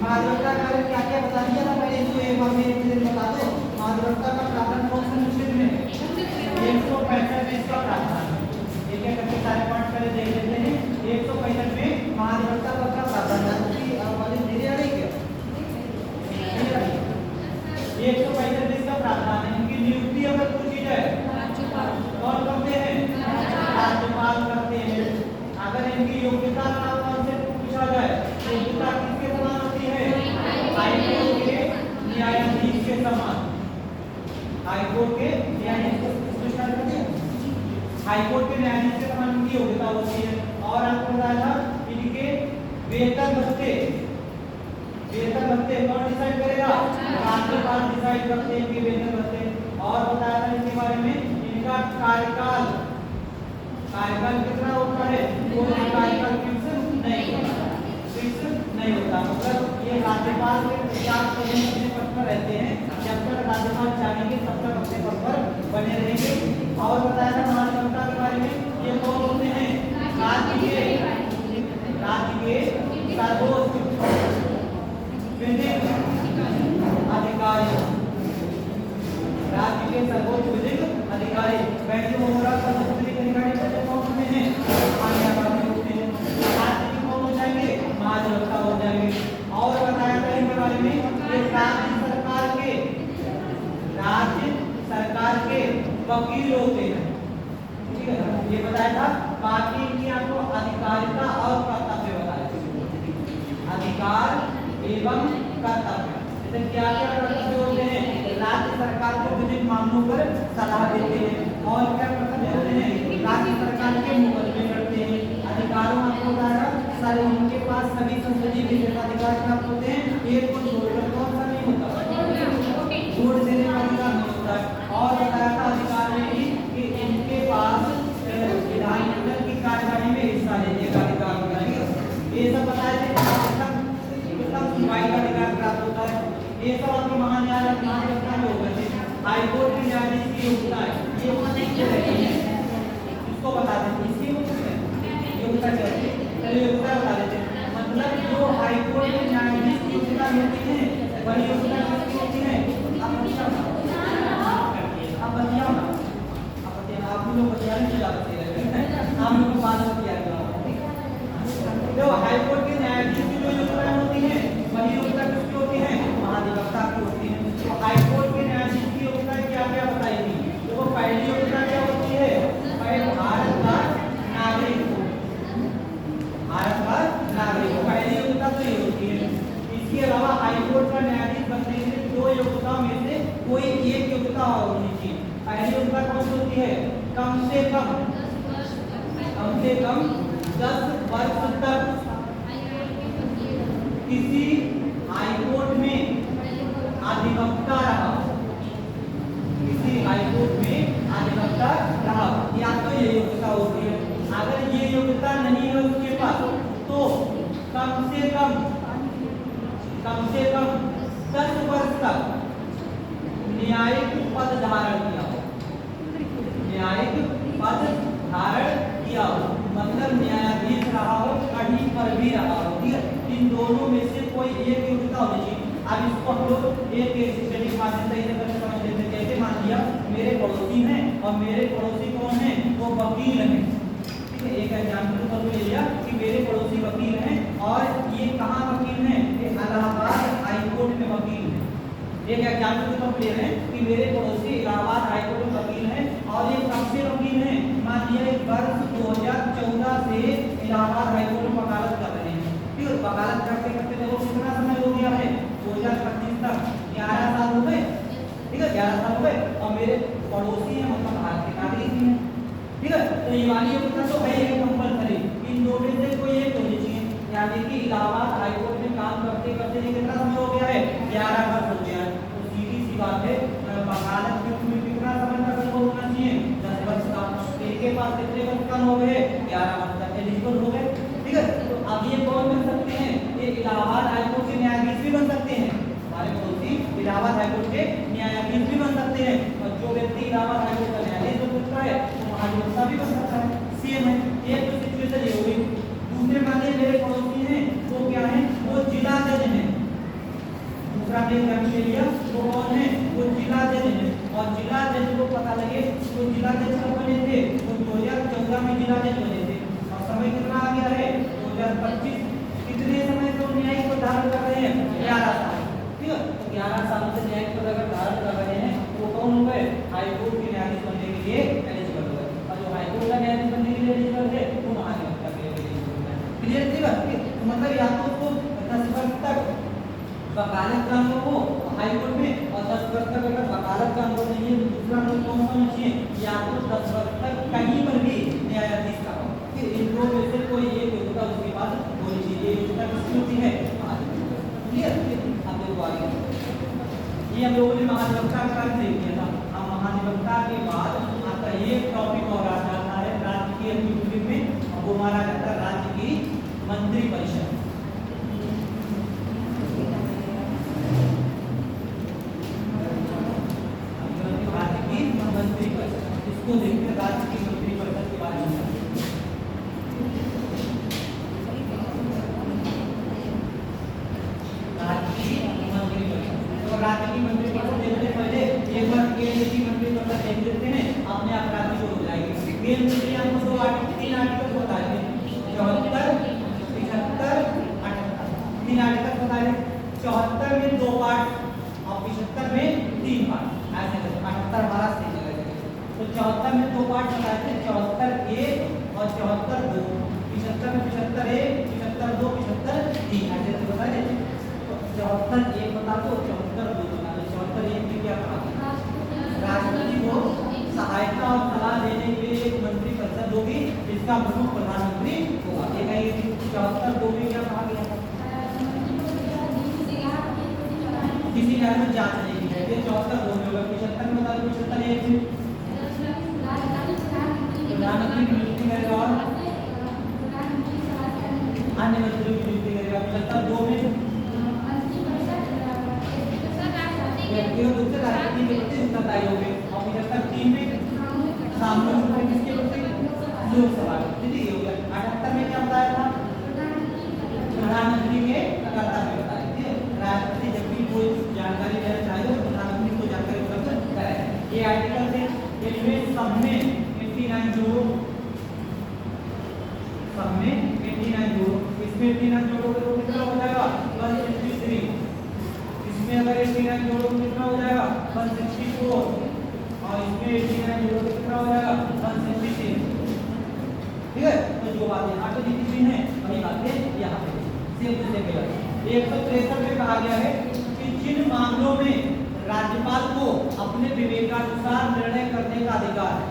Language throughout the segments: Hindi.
माध्यमिकता का क्या क्या बता दिया था पहले, इसको एक बार मेरे लिए बता दो। माध्यमिकता का प्रावधान कौन से अनुच्छेद में? 165 में इसका प्रावधान है। एक एक करके सारे पॉइंट पहले देख लेते हैं। 165 में माध्यमिकता का प्रावधान है। वाले धीरे आ रही क्या? 165 में इसका प्रावधान है। इनकी नियुक्ति अगर पूछी जाए कौन करते हैं? राज्यपाल करते हैं। अगर इनकी योग्यता का कॉन्सेप्ट पूछा जाए तो योग्यता किसके समान होती है? हाईकोर्ट के न्यायाधीश के समान। हाईकोर्ट के न्यायाधीश हाईकोर्ट के न्यायाधीश के समान इनकी योग्यता होती है। और आपको बताया था इनके वेतन भत्ते कौन डिसाइड करेगा? राज्यपाल डिसाइड करते हैं इनके वेतन भत्ते। और बताया था इनके बारे में इनका कार्यकाल कितना होता है? कोई कार्यकाल फिक्स नहीं होता। मतलब ये राज्यपाल के 50 अपने पद पर रहते हैं। जब तक राज्यपाल चाहेंगे तब तक अपने पद पर बने रहेंगे। और बताया था माध्यमिकता के बारे में ये कौन होते हैं? राज्य के सर्वोच्च विधिक अधिकारी। राज्य के सर्वोच्च विधिक अधिकारी बैठे होगा अधिकारी कौन होते हैं? राज्य के कौन हो जाएंगे? महाधिवक्ता हो जाएंगे। और बताया था इनके बारे में ये राज्य सरकार के वकील होते हैं। ठीक है, ये बताया था। बाकी इनकी आपको अधिकारिता और कर्तव्य बताया, अधिकार एवं कर्तव्य। जैसे क्या क्या कर्तव्य होते हैं? राज्य सरकार को विभिन्न मामलों पर सलाह देते हैं। और क्या कर्तव्य होते हैं? राज्य सरकार के मुकदमे करते हैं। अधिकारों आपको बताया सर उनके पास सभी संसदीय विशेषाधिकार प्राप्त होते हैं। एक को छोड़कर कौन सा नहीं होता? वोट देने का अधिकार नहीं होता। और बताया था अधिकार में कि इनके पास विधानमंडल की कार्यवाही में हिस्सा लेने का अधिकार होता है। ये सब बताया थे। सुनवाई का अधिकार प्राप्त होता है। ये सब आपके महान्यायालय में होगा। हाईकोर्ट के न्यायाधीश की योग्यता है, ये इसको बता देते। इसकी योग्यता क्या है? चलिए योग्यता बता देते हैं। मतलब जो हाईकोर्ट के न्यायाधीश की योग्यता होती है वही योग्यता किसकी होती है? आप बताओ ना, आप लोग बतियाने से ज्यादा सही रहेगा। आप लोग को बात किया करो। जो हाईकोर्ट के न्यायाधीश की जो योग्यता होती है वही योग्यता किसकी होती है? महाधिवक्ता की होती है। तो हाईकोर्ट के न्यायाधीश की योग्यता क्या क्या बताएगी? तो पहली योग्यता क्या होती है? भारत का नागरिक हो। पहली योग्यता तो ये होती है। इसके अलावा हाईकोर्ट का न्यायाधीश बनने के लिए दो योग्यताओं में से कोई एक योग्यता होनी चाहिए। पहली योग्यता कौन सी होती है? कम से कम 10 वर्ष तक किसी हाईकोर्ट में अधिवक्ता रहा। किसी हाईकोर्ट में अधिवक्ता रहा, या तो ये योग्यता होती है। अगर ये योग्यता नहीं है उसके पास तो कम से कम 10 वर्ष तक न्यायिक पद धारण किया हो। न्यायिक पद धारण किया हो मतलब न्यायाधीश रहा हो, कहीं पर भी रहा हो। ठीक है, इन दोनों में से कोई एक योग्यता होनी चाहिए। अब इसको हम लोग एक स्टडी के माध्यम से समझ लेते हैं। जैसे मान लिया मेरे पड़ोसी हैं और मेरे पड़ोसी कौन है? वो वकील हैं। ठीक है, एक एग्जाम्पल पर ले लिया कि मेरे पड़ोसी वकील हैं और ये कहाँ वकील हैं? ये इलाहाबाद हाईकोर्ट में वकील हैं। एक एग्जाम्पल तो ले रहे हैं कि मेरे पड़ोसी इलाहाबाद हाईकोर्ट में वकील हैं और ये कब से वकील हैं? मान लिया वर्ष 2014 से इलाहाबाद हाईकोर्ट में वकालत कर रहे हैं। ठीक है, वकालत करते करते देखो कितना समय हो गया है? 2025 तक 11 साल हो गए। ठीक है, 11 साल हो गए और मेरे पड़ोसी हैं मतलब भारत के नागरिक हैं। ठीक है, तो ये वाली योग्यता तो है कंपलसरी। इन दो में से कोई एक होनी चाहिए। यानी कि इलाहाबाद हाईकोर्ट में काम करते करते कितना समय हो गया है? 11 वर्ष हो गया है। तो सीधी सी बात है वकालत में कितना समय तक होना चाहिए? 10 वर्ष का। इनके पास कितने वर्ष का हो गए? 11 वर्ष तक एलिजिबल हो गए। ठीक है, तो अब ये कौन बन सकते हैं? ये इलाहाबाद हाईकोर्ट के न्यायाधीश भी बन सकते हैं। हमारे पड़ोसी इलाहाबाद हाईकोर्ट के न्यायाधीश भी बन सकते हैं। और जो व्यक्ति इलाहाबाद हाईकोर्ट का न्यायाधीश बन सकता है वो महाधिवक्ता भी बन सकता है। सेम है। एक तो सिचुएशन ये होगी। दूसरे माने मेरे पड़ोसी हैं वो क्या है? वो जिला जज हैं। धारण कर रहे हैं 11 साल, ठीक है। तो 11 सालों से न्यायिक पद अगर धारण कर रहे हैं तो वो कौन हो गए? हाईकोर्ट के न्यायाधीश बनने के लिए एलिजिबल हो गए। और जो हाईकोर्ट का न्यायाधीश बनने के लिए एलिजिबल है वो महाधिवक्ता के लिए एलिजिबल है। क्लियर थी बात? तो मतलब या तो उसको 10 वर्ष तक वकालत का अनुभव हो हाईकोर्ट में, और 10 वर्ष तक अगर वकालत का अनुभव नहीं है तो दूसरा अनुभव कौन सा होना चाहिए? या तो 10 वर्ष तक कहीं पर भी न्यायाधीश का हो, फिर इन दो में से कोई एक योग्यता उसके पास होनी चाहिए। योग्यता किसकी होती है? क्लियर? अब देखो आगे, ये हम लोगों ने महाधिवक्ता का कार्य देख लिया था। अब महाधिवक्ता के बाद आपका ये टॉपिक और आ जाता है राज्य की एग्जीक्यूटिव में, और वो माना जाता है राज्य की मंत्रिपरिषद। इसको देखते हैं राज्य की मंत्रिपरिषद के बारे में। राज्य की मंत्रिपरिषद, तो राज्य की मंत्रिपरिषद देखने पहले एक बार केंद्र की मंत्रिपरिषद देख लेते हैं, अपने आप राज्य को हो जाएगी। केंद्र में हमको 2 आर्टिकल 3 आर्टिकल बताए थे, 74, 75, 78, 3 आर्टिकल बताए। 74 में 2 पार्ट और 75 में 3 पार्ट, ऐसे 78 हमारा सही जगह है। तो 74 में 2 पार्ट बताए थे, 74A और 74B। 75 में 75A, 75B, 75D ऐसे तो बताए थे। तो 74A बता दो, 74B बता दो। 74A में क्या कहा? राष्ट्रपति को सहायता और सलाह देने के लिए एक मंत्रिपरिषद होगी जिसका प्रमुख प्रधानमंत्री होगा। ये कहीं 74B में क्या कहा गया था? किसी कार्य में जांच नहीं की जाएगी। 74B में होगा। 75 में बता दो, 75A में प्रधानमंत्री की नियुक्ति करेगा और अन्य मंत्रियों की नियुक्ति करेगा। 75 में व्यक्तिगत रूप से राष्ट्रपति के प्रति उत्तरदायी होंगे। और 75 में सामूहिक रूप से किसके प्रति? लोकसभा। ठीक है, हो गया। 78 में क्या बताया था? प्रधानमंत्री के कर्तव्य बताए थे। राष्ट्रपति जब भी कोई जानकारी देना चाहेगा तो प्रधानमंत्री को जानकारी उपलब्ध कराएगा। ये आर्टिकल थे, इनमें सब में 89 जोड़ो, सब में 89 जोड़ो। इसमें 89 जोड़ोगे तो कितना हो जाएगा? 163। इसमें अगर 89 जोड़ोगे तो कितना हो जाएगा? 164। और इसमें 89 जोड़ोगे तो कितना हो जाएगा? 166। ठीक है, तो जो बात यहाँ पे लिखी हुई है वही बातें यहाँ पे सेम टू सेम है। 163 में कहा गया है कि जिन मामलों में राज्यपाल को अपने विवेकानुसार निर्णय करने का अधिकार है,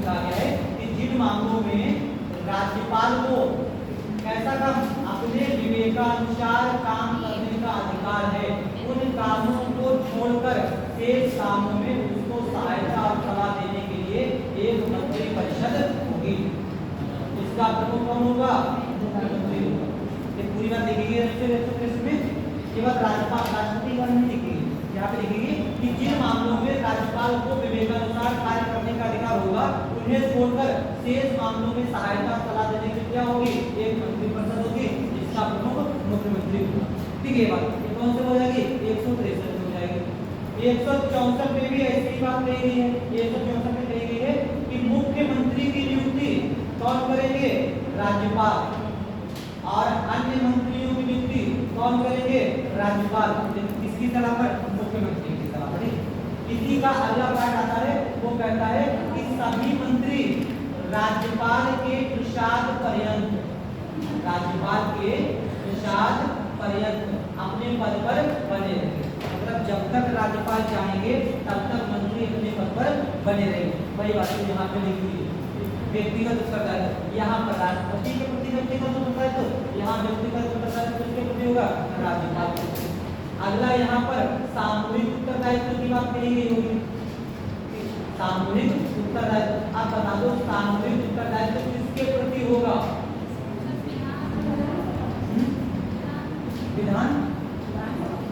कहा गया है कि जिन मामलों में राज्यपाल को कैसा काम? अपने विवेकानुसार काम करने का अधिकार है, उन कामों को छोड़कर शेष कामों में उसको सहायता और सलाह देने के लिए एक मंत्रिपरिषद होगी। इसका प्रमुख कौन होगा? मुख्यमंत्री होगा। ये पूरी बात लिखी है में। ये बात राज्यपाल राष्ट्रपति का नहीं लिखी है, यहाँ पे लिखेगी कि जिन मामलों में राज्यपाल को विवेकानुसार कार्य करने का अधिकार होगा उन्हें छोड़कर शेष मामलों में सहायता सलाह देने के लिए क्या होगी? एक मंत्रिपरिषद होगी जिसका प्रमुख मुख्यमंत्री होगा। ठीक है, बात ये कौन से हो जाएगी? 163 हो जाएगी। 164 में भी ऐसी बात कही गई है। 164 में कही गई है कि मुख्यमंत्री की नियुक्ति कौन करेंगे? राज्यपाल। और अन्य मंत्रियों की नियुक्ति कौन करेंगे? राज्यपाल। किसकी सलाह पर? मुख्यमंत्री की सलाह पर। इसी का अगला पार्ट आता है, वो कहता है कि सभी मंत्री राज्यपाल के प्रसाद पर्यंत, राज्यपाल के प्रसाद पर्यंत अपने पद पर बने रहेंगे। मतलब जब तक राज्यपाल चाहेंगे तब तक मंत्री अपने पद पर बने रहेंगे। वही बात यहाँ पे लिखी है। व्यक्तिगत उत्तरदायित्व यहाँ पर राष्ट्रपति के प्रति व्यक्तिगत उत्तरदायित्व, यहाँ व्यक्तिगत उत्तरदायित्व किसके प्रति होगा? राज्यपाल के प्रति। अगला यहाँ पर सामूहिक उत्तरदायित्व की बात कही गई होगी। सामूहिक उत्तरदायित्व, आप बता दो सामूहिक उत्तरदायित्व किसके प्रति होगा?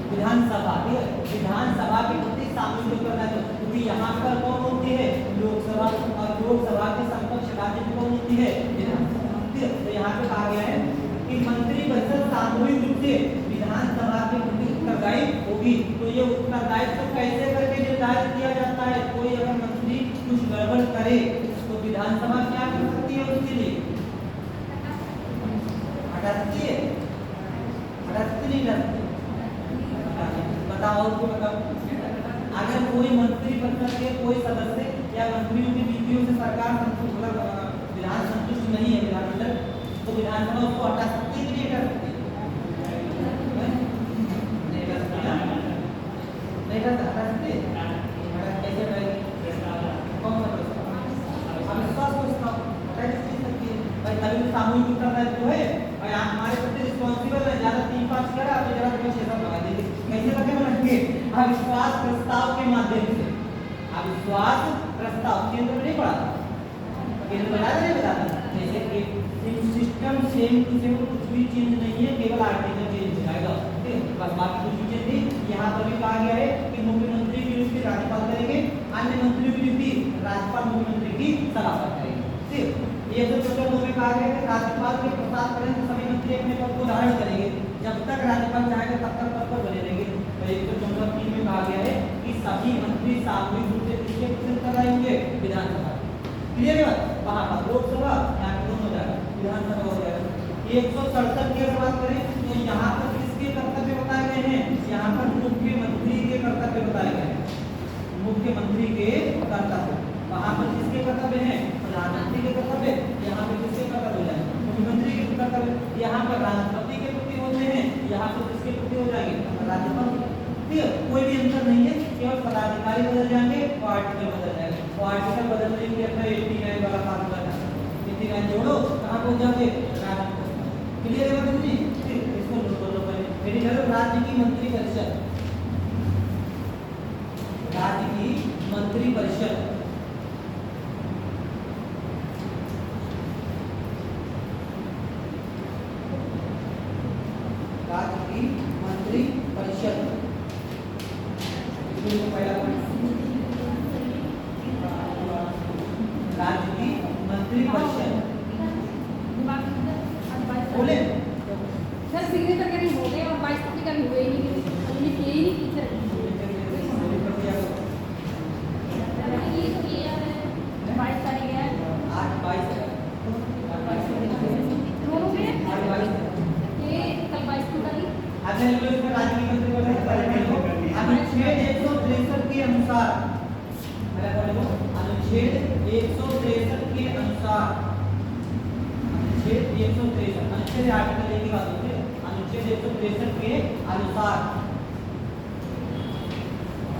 विधानसभा। ठीक है, विधानसभा के प्रति सामूहिक उत्तरदायित्व, क्योंकि यहाँ पर कौन होती है? लोकसभा। और लोकसभा के समकक्ष राज्य में कौन होती है? विधानसभा। ठीक है, तो यहाँ पे कहा गया है कि मंत्रिपरिषद सामूहिक रूप से विधानसभा के प्रति उत्तरदायी होगी। तो ये उत्तरदायित्व कैसे करके निर्धारित किया जाता है? कोई अगर मंत्री कुछ गड़बड़ करे तो विधानसभा क्या कर सकती है? उसके लिए हटा सकती है। रखते नहीं रखते? बताओ और को बताओ। अगर कोई मंत्री परिषद के कोई सदस्य या मंत्रियों की नीतियों से सरकार संतुष्ट विधान संतुष्ट नहीं है विधानमंडल, तो विधानसभा उसको हटा सकती है कि नहीं हटा सकती? नहीं हटा सकती, नहीं हटा सकते। कैसे हटाएगी? कौन सा प्रस्ताव? अविश्वास प्रस्ताव हटा नहीं सकती है भाई। तभी तो सामूहिक उत्तरदायित्व है और हमारे प्रति रिस्पॉन्सिबल है। ज्यादा 3-5 करा तो जरा 6-7 लगा देंगे। कैसे रखे रखेंगे? अविश्वास प्रस्ताव के माध्यम से। अविश्वास प्रस्ताव केंद्र में नहीं पड़ा, केंद्र बनाया नहीं बताता। जैसे कि सिस्टम सेम टू सेम, कुछ भी चेंज नहीं है, केवल आर्टिकल चेंज हो जाएगा। ठीक है, बस बाकी कुछ भी चेंज नहीं। यहाँ पर भी कहा गया है कि मुख्यमंत्री की नियुक्ति राज्यपाल करेंगे, अन्य मंत्रियों की नियुक्ति राज्यपाल मुख्यमंत्री की सलाह पर करेंगे। ठीक, ये तो टोटल में कहा गया है कि राज्यपाल के प्रस्ताव पर्यंत सभी मंत्री अपने पद को धारण करेंगे। जब तक राज्यपाल चाहेगा तब तक पद पर बने रहेंगे। तो 164 में कहा गया है कि सभी मंत्री सामूहिक रूप से किसके पसंद कराएंगे? विधानसभा। क्लियर है? वहां पर लोकसभा, यहाँ पे दोनों हो जाएगा, विधानसभा हो जाएगा। 167 की अगर बात करें तो यहाँ पर किसके कर्तव्य बताए गए हैं? यहाँ पर मुख्यमंत्री के कर्तव्य बताए गए हैं। मुख्यमंत्री के कर्तव्य, वहां पर किसके कर्तव्य हैं? प्रधानमंत्री के कर्तव्य। यहाँ पे किसके कर्तव्य हो जाएंगे? मुख्यमंत्री के कर्तव्य। यहाँ पर राष्ट्रपति के प्रति होते हैं, यहाँ पर किसके प्रति हो जाएंगे? राज्यपाल। ठीक है, कोई भी अंतर नहीं है, केवल पदाधिकारी बदल जाएंगे और आर्टिकल बदल जाएंगे। और आर्टिकल बदलने के लिए अपना 89 वाला फार्मूला है, 89 जोड़ो, कहाँ पहुंच जाओगे? क्लियर है बात जी? इसको नोट कर लो पहले। मेरी राज्य की मंत्री परिषद, राज्य की मंत्री परिषद राज्य की मंत्री परिषद, राज्य की मंत्री परिषद बोले सर सिग्नेचर के नहीं हो गए और 22 तारीख का भी हुए ही नहीं, हमने किए ही नहीं टीचर। ये तो ये है 22 तारीख है, आज 22 है, दोनों में आज 22 है। ये कल 22 को करी। अच्छा चलो इसमें राज्य की मंत्री परिषद अनुच्छेद 163 के अनुसार, अनुच्छेद 163 के अनुसार, अनुच्छेद 163, अनुच्छेद आर्टिकल एक ही बात होती है। अनुच्छेद 163 के अनुसार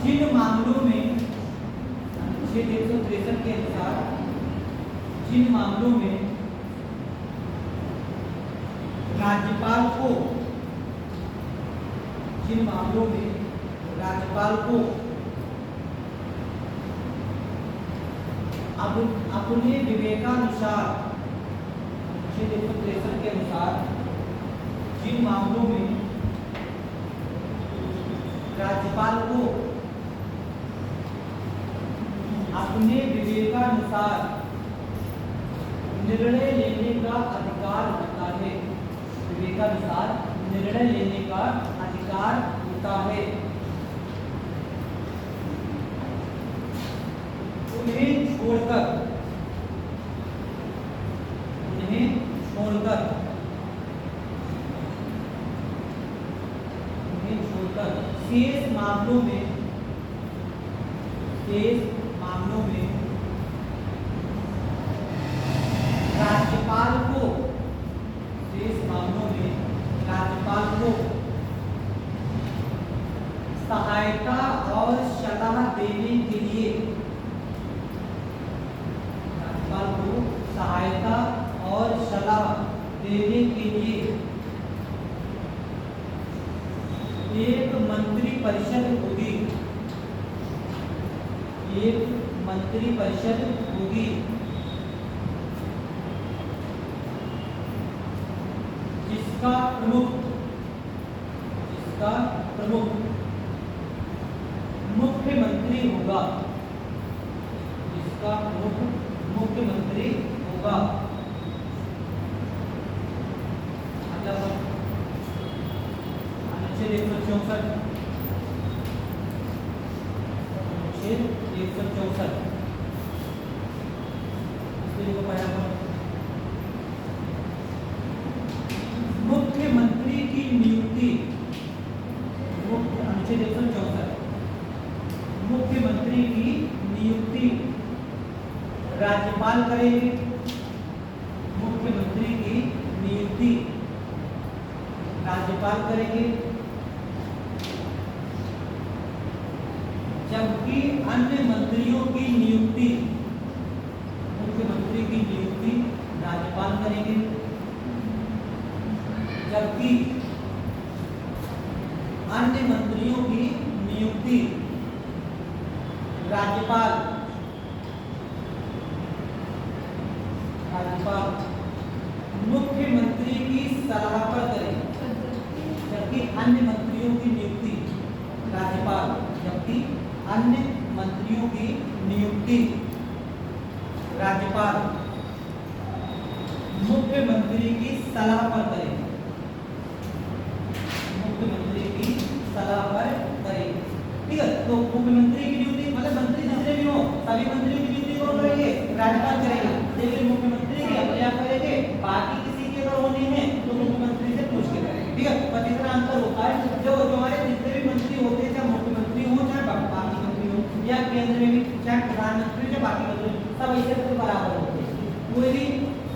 जिन मामलों में, अनुच्छेद 163 के अनुसार जिन मामलों में राज्यपाल को, जिन मामलों में राज्यपाल को अब अपने विवेकानुसार, अनुच्छेद 163 के अनुसार जिन मामलों में राज्यपाल को अपने विवेकानुसार निर्णय लेने का अधिकार होता है, विवेकानुसार निर्णय लेने का अधिकार होता है, उन्हें छोड़कर शेष मामलों में राज्यपाल को सहायता और सलाह देने के लिए, राज्यपाल को सहायता और सलाह देने के लिए एक मंत्री परिषद होगी, एक मंत्री परिषद होगी जिसका प्रमुख मुख्यमंत्री होगा, जिसका प्रमुख मुख्यमंत्री होगा। अनुच्छेद 164, अनुच्छेद 164 इसको पढ़ा करो। मुख्यमंत्री की नियुक्ति अनुच्छेद 164 मुख्यमंत्री की नियुक्ति राज्यपाल करेंगे। मुख्यमंत्री की नियुक्ति राज्यपाल करेंगे, जबकि अन्य मंत्रियों की नियुक्ति मुख्यमंत्री की नियुक्ति राज्यपाल करेंगे, जबकि अन्य मंत्रियों की नियुक्ति राज्यपाल मुख्यमंत्री की सलाह पर करेंगे। जबकि अन्य मंत्रियों की नियुक्ति राज्यपाल मुख्यमंत्री की सलाह पर करेंगे। ठीक है, तो मुख्यमंत्री की नियुक्ति मतलब मंत्री जितने भी हो सभी मंत्रियों की नियुक्ति कौन करेंगे? राज्यपाल करेगा। लेकिन मुख्यमंत्री की अपने आप करेंगे, बाकी किसी की अगर होनी है तो मुख्यमंत्री से पूछ के करेंगे। ठीक है, बस इतना अंतर होता है। जो हमारे जितने भी मंत्री होते हैं, चाहे मुख्यमंत्री हो चाहे बाकी मंत्री हो या केंद्र में भी चाहे प्रधानमंत्री या बाकी मंत्री, सब ऐसे तो बराबर होते हैं। कोई भी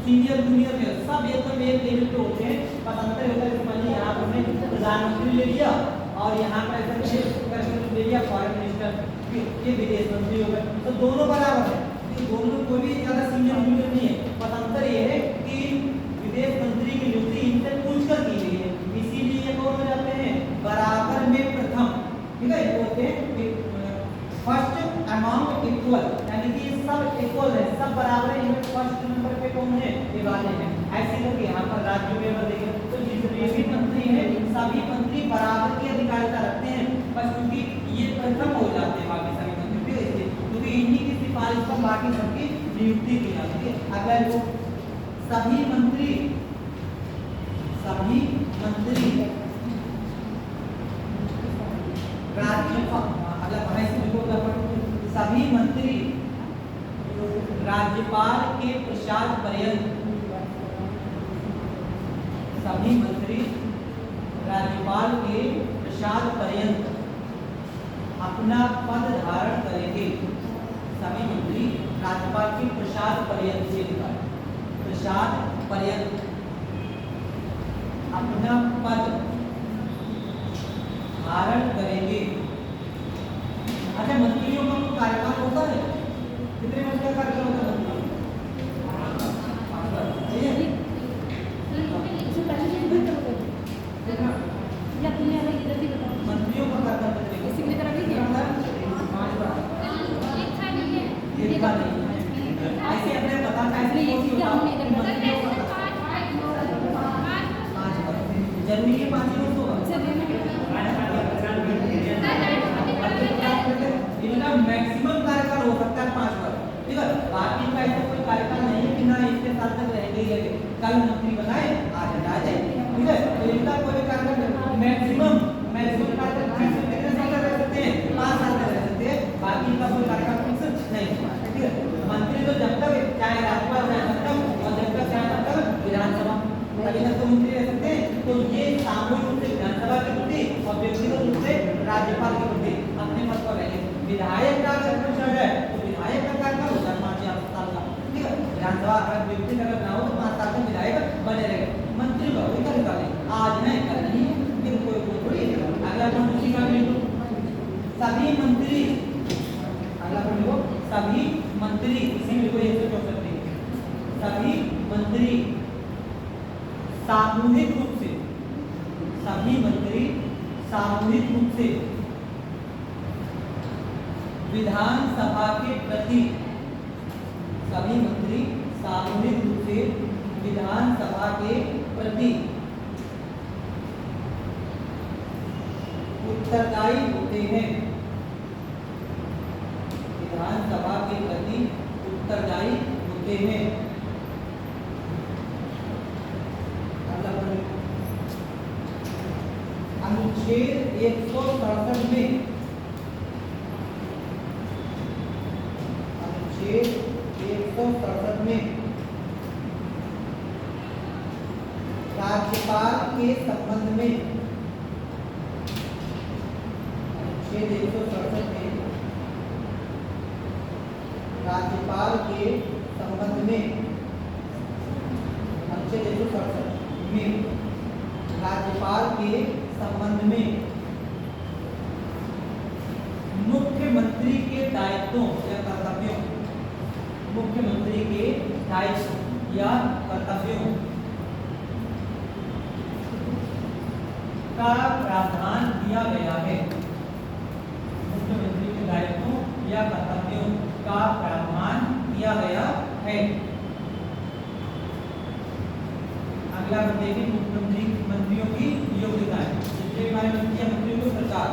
सीनियर जूनियर सब एकदम एक लेवल पे होते हैं। बस अंतर होता है कि यहाँ पर हमने प्रधानमंत्री ले लिया और यहाँ पर ऐसा ले लिया फॉरेन मिनिस्टर, ये विदेश मंत्री हो गए, तो दोनों बराबर है। दोनों में कोई भी ज्यादा सीनियर जूनियर नहीं है। बस अंतर ये है कि विदेश मंत्री की नियुक्ति इनसे पूछकर की गई है, इसीलिए ये कौन हो जाते हैं? बराबर में प्रथम। ठीक है, बोलते हैं फर्स्ट अमॉन्ग इक्वल, यानी कि सब इक्वल है, सब बराबर है। इनमें फर्स्ट नंबर पे कौन है? ये वाले हैं। ऐसे करके यहाँ पर राज्य में देखें तो जितने भी मंत्री हैं सभी मंत्री बराबर की अधिकारिता रखते हैं, बस क्योंकि ये प्रथम हो जाते हैं बाकी सभी मंत्री, क्योंकि इन्हीं की सिफारिश पर बाकी सबकी नियुक्ति की जाती है। अगर वो सभी मंत्री सभी मंत्री राज्यपाल के प्रसाद पर्यंत अपना पद धारण करेंगे। सभी मंत्री राज्यपाल के प्रसाद पर्यंत से प्रसाद पर्यंत अपना पद धारण करेंगे। अच्छा, मंत्रियों का कोई कार्यकाल होता है? कितने वर्ष का कार्यकाल होता है? मंत्रियों का कार्यकाल कितने का? 5 बार। एक बार नहीं, ऐसे अपने बताना है जरूरी है 5 वर्ष होगा। इनका मैक्सिमम कार्यकाल हो सकता है 5 वर्ष। ठीक है, बाकी का ऐसा कोई कार्यकाल नहीं है कि ना इसके साथ तक रहेंगे ही रहेंगे, कल मंत्री बनाए आज हटा जाए। ठीक है, तो इनका कोई कार्यकाल मैक्सिमम कार्यकाल कितने साल रह सकते हैं? 5 साल रह सकते हैं, बाकी का कोई कार्यकाल फिक्स नहीं। ठीक है, मंत्री तो जब तक चाहे राज्यपाल रह सकता है और जब तक चाहे तब तक विधानसभा तभी तक तो मंत्री रह सकते हैं। तो ये सामूहिक रूप से विधानसभा के प्रति और व्यक्तिगत रूप से राज्यपाल के प्रति अपने पद पर रहेंगे। विधायक का अगर है तो विधायक का कार्यकाल होता है 5 साल का। ठीक है, विधानसभा अगर व्यक्ति अगर ना हो तो 5 साल का विधायक बने रहेगा। मंत्री का कोई कार्यकाल नहीं, आज है कल नहीं, लेकिन कोई थोड़ी है। अगला पॉइंट उसी का भी सभी मंत्री, अगला पॉइंट हो सभी मंत्री, इसी में कोई 164 सभी मंत्री सामूहिक रूप से विधानसभा के प्रति उत्तरदायी होते हैं। विधानसभा के प्रति उत्तरदायी होते हैं। अनुच्छेद 167 में राज्यपाल के संबंध में अनुच्छेद 167 में राज्यपाल के संबंध में, अनुच्छेद 167 में राज्यपाल के संबंध में मुख्यमंत्री के दायित्वों या कर्तव्यों, मुख्यमंत्री के दायित्व या कर्तव्यों का प्रावधान दिया गया है। मुख्यमंत्री के दायित्वों या कर्तव्यों का प्रावधान दिया गया है। अगला हम देखें मुख्यमंत्री मंत्रियों की योग्यताएं। जितने हमारे मंत्रियों के प्रकार,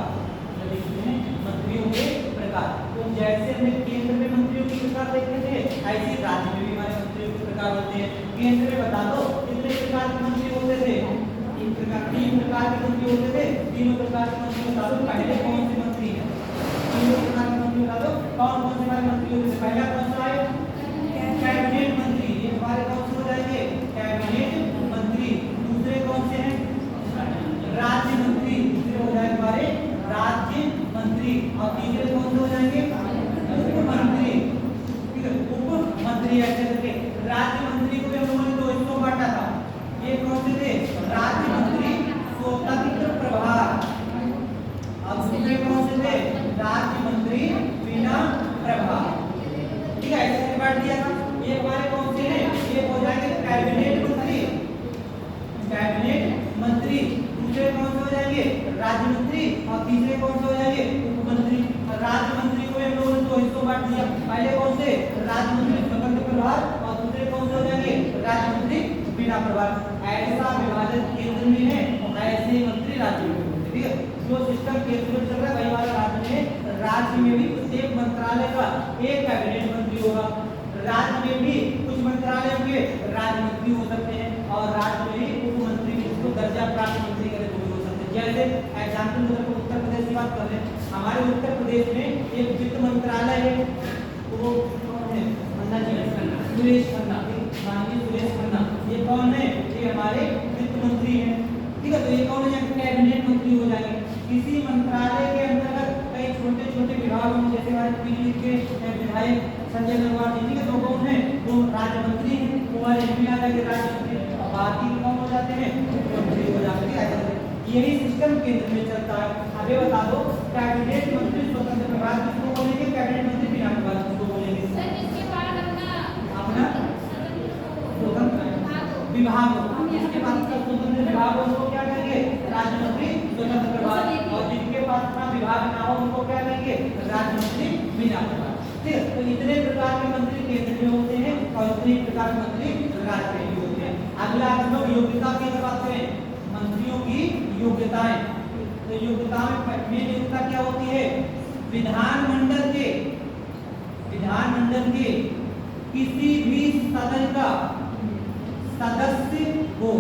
मंत्रियों के प्रकार, तो जैसे हमने केंद्र में मंत्रियों के प्रकार देखे थे, ऐसे राज्य में भी हमारे मंत्रियों के प्रकार होते हैं। केंद्र में बता दो कितने प्रकार के मंत्री होते थे? तीन प्रकार के मंत्री होते थे। तीनों प्रकार के मंत्री बता दो, पहले कौन से मंत्री हैं? तीनों प्रकार के मंत्री बता दो, कौन कौन से हमारे मंत्री होते थे? पहला कौन सा है? कैबिनेट मंत्री, ये हमारे कौन से हो जाएंगे? कैबिनेट मंत्री। दूसरे कौन से हैं? राज्य मंत्री, दूसरे हो जाएंगे हमारे राज्य मंत्री। और तीसरे कौन से हो जाएंगे? उप मंत्री। ठीक है, उप मंत्री। ऐसे करके राज्य मंत्री को भी हम लोगों ने दो हिस्सों में बांटा था। ये कौन से थे? राज्य मंत्री स्वतंत्र प्रभार, और दूसरे कौन से थे? राज्य मंत्री बिना प्रभार। ठीक है, ऐसे बांट दिया था। ये हमारे कौन से हैं? ये हो जाएंगे कैबिनेट मंत्री, कैबिनेट मंत्री। दूसरे कौन से हो जाएंगे? राज्य मंत्री। और तीसरे कौन से हो जाएंगे? उप मंत्री। राज्य मंत्री को हम लोगों ने दो हिस्सों में बांट दिया। पहले कौन से? राज्य मंत्री स्वतंत्र प्रभार, और दूसरे कौन से हो जाएंगे? राज्य मंत्री बिना प्रभार। ऐसा विभाजन केंद्र में है और ऐसे मंत्री राज्य में होते हैं। ठीक है, जो सिस्टम केंद्र में चल रहा है वही वाला राज्य में, राज्य में भी प्रत्येक मंत्रालय का एक कैबिनेट मंत्री होगा। राज्य में भी कुछ मंत्रालय के राज्य मंत्री हो सकते हैं, और राज्य में भी उप मंत्री जिसको दर्जा प्राप्त मंत्री करे तो भी हो सकते हैं। जैसे एग्जाम्पल उत्तर प्रदेश की बात कर रहे हैं, हमारे उत्तर प्रदेश में एक वित्त मंत्रालय है, वो कौन है? खन्ना जी, सुरेश खन्ना, माननीय सुरेश खन्ना। ये कौन है? ये हमारे वित्त मंत्री हैं। ठीक है, तो ये कौन है? कैबिनेट मंत्री हो जाएंगे। किसी मंत्रालय के अंतर्गत कई छोटे छोटे विभाग होंगे, जैसे हमारे पीलीभीत के विधायक संजय अग्रवाल जी, ठीक है, तो कौन है? वो राज्य मंत्री हैं, हमारे एमपी आ जाएंगे राज्य मंत्री, और बाकी कौन हो जाते हैं? मुख्यमंत्री हो जाते हैं। यही सिस्टम केंद्र में चलता है। अब ये बता दो, कैबिनेट मंत्री स्वतंत्र प्रभार किसको बोलेंगे? कैबिनेट मंत्री बिना प्रभार किसको बोलेंगे? अपना स्वतंत्र विभाग हो, जिसके पास स्वतंत्र विभाग हो उनको क्या कहेंगे? राज्य मंत्री स्वतंत्र प्रभार। और जिनके पास अपना विभाग ना हो उनको क्या कहेंगे? राज्य मंत्री बिना प्रभार। ठीक है, तो इतने प्रकार के मंत्री केंद्र में होते हैं और इतने प्रकार के मंत्री राज्य में होते हैं। अगला हम लोग योग्यता की बात करें, मंत्रियों की योग्यताएं। तो योग्यता में मेन योग्यता क्या होती है? विधानमंडल के किसी भी सदन का सदस्य हो।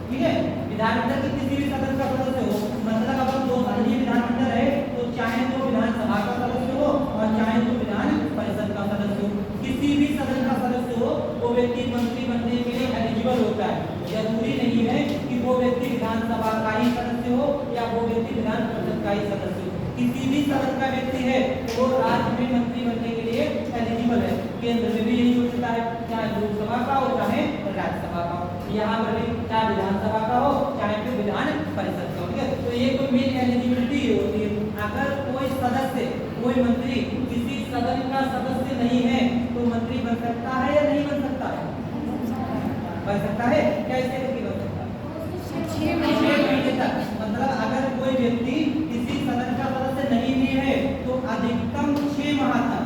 ठीक है, विधानमंडल के किसी भी सदन का सदस्य हो, मतलब अगर दो सदनीय विधानमंडल है तो चाहे तो विधानसभा का सदस्य हो और चाहे तो विधान परिषद का सदस्य हो, किसी भी सदन का सदस्य हो, वो व्यक्ति मंत्री बनने के लिए एलिजिबल होता है। जरूरी नहीं है कि वो व्यक्ति विधानसभा का ही सदस्य हो या वो व्यक्ति विधान परिषद का ही सदस्य हो। किसी भी सदन का व्यक्ति है तो वो राज्य में मंत्री बनने के लिए एलिजिबल है। केंद्र में भी यही होता है, चाहे लोकसभा का हो चाहे राज्यसभा का हो, यहाँ पर भी चाहे विधानसभा का हो चाहे फिर विधान परिषद का हो। ठीक है, तो ये तो मेन एलिजिबिलिटी होती है। अगर कोई सदस्य, कोई मंत्री किसी सदन का सदस्य नहीं है तो मंत्री बन सकता है या नहीं बन सकता है? बन सकता है। कैसे बन सकता है? 6 महीने तक। मतलब अगर कोई व्यक्ति किसी सदन का सदस्य नहीं भी है तो अधिकतम 6 माह तक,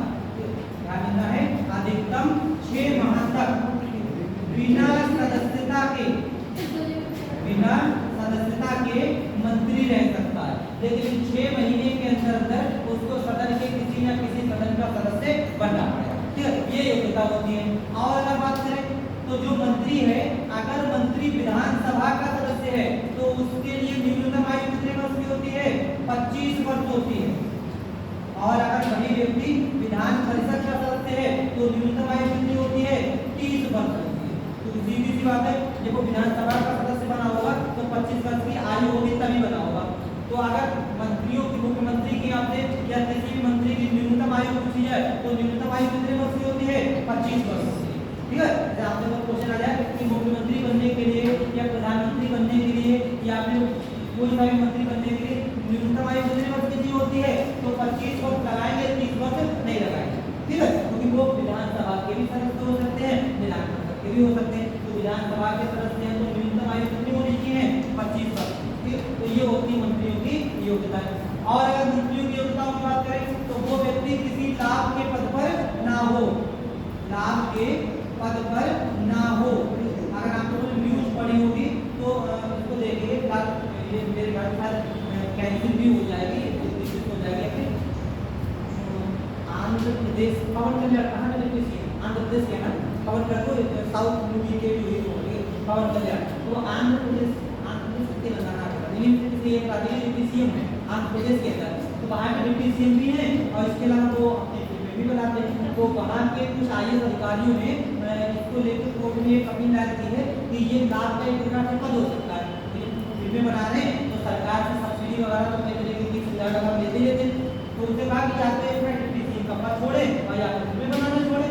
क्या कहना है? अधिकतम 6 माह तक बिना सदस्यता के मंत्री रह सकता है। लेकिन 6 महीने के अंदर उसको सदन के किसी न किसी सदन का सदस्य बनना पड़ेगा। ठीक है, ये योग्यता होती है। और अगर बात करें तो जो मंत्री है, अगर मंत्री विधानसभा का सदस्य है तो उसके लिए न्यूनतम आयु कितने वर्ष की होती है? 25 वर्ष होती है। और अगर वही व्यक्ति विधान परिषद का सदस्य है तो न्यूनतम आयु कितनी होती है? 30 वर्ष होती है। तो सीधी सी बात है, जब वो विधानसभा का सदस्य बना होगा तो 25 वर्ष की आयु होगी तभी बना होगा। तो तो अगर मंत्रियों की, मुख्यमंत्री की आपने या किसी भी मंत्री की न्यूनतम आयु पूछी जाए तो न्यूनतम आयु कितने वर्ष की होती है? 25 वर्ष होती है। ठीक है, जैसे आपने तो क्वेश्चन आ जाए कि मुख्यमंत्री बनने के लिए या प्रधानमंत्री बनने के लिए या फिर कोई सा भी मंत्री बनने के लिए न्यूनतम आयु कितने वर्ष की होती है? तो 25 वर्ष लगाएंगे, 30 वर्ष नहीं लगाएंगे। ठीक है, क्योंकि वो विधानसभा के भी सदस्य हो सकते हैं, विधान परिषद के भी हो सकते हैं। तो विधानसभा के सदस्य हैं तो न्यूनतम आयु कितनी होनी चाहिए? 25 वर्ष। तो ये होती है मंत्रियों की योग्यता। और अगर मंत्रियों की योग्यता की बात करें तो वो व्यक्ति किसी लाभ के पद पर ना हो, लाभ के पद पर ना हो। अगर आपको न्यूज पढ़ी होगी तो इसको देखिए, ये मेरे ख्याल से कैंसिल भी हो जाएगी, हो जाएगी। आंध्र प्रदेश पवन कल्याण कहाँ है? आंध्र प्रदेश के ना पवन कर दो, साउथ मूवी के भी हुई पवन कल्याण। तो आंध्र प्रदेश तेलंगाना डिप्टी सीएम है आंध्र प्रदेश के अंदर, तो वहाँ के डिप्टी सीएम भी हैं और इसके अलावा वो अपने फिल्म भी बनाते हैं। तो वहाँ के कुछ IAS अधिकारियों ने इसको लेकर कोर्ट में एक अपील दायर की है कि ये लाभ का एक प्रकार से पद हो सकता है। फिल्में बना रहे हैं तो सरकार से सब्सिडी वगैरह तो कई तरीके की सुविधा वगैरह लेते ही लेते हैं। तो उनसे कहा कि या तो एक डिप्टी सीएम का पद छोड़े और या फिर फिल्में बनाना छोड़े,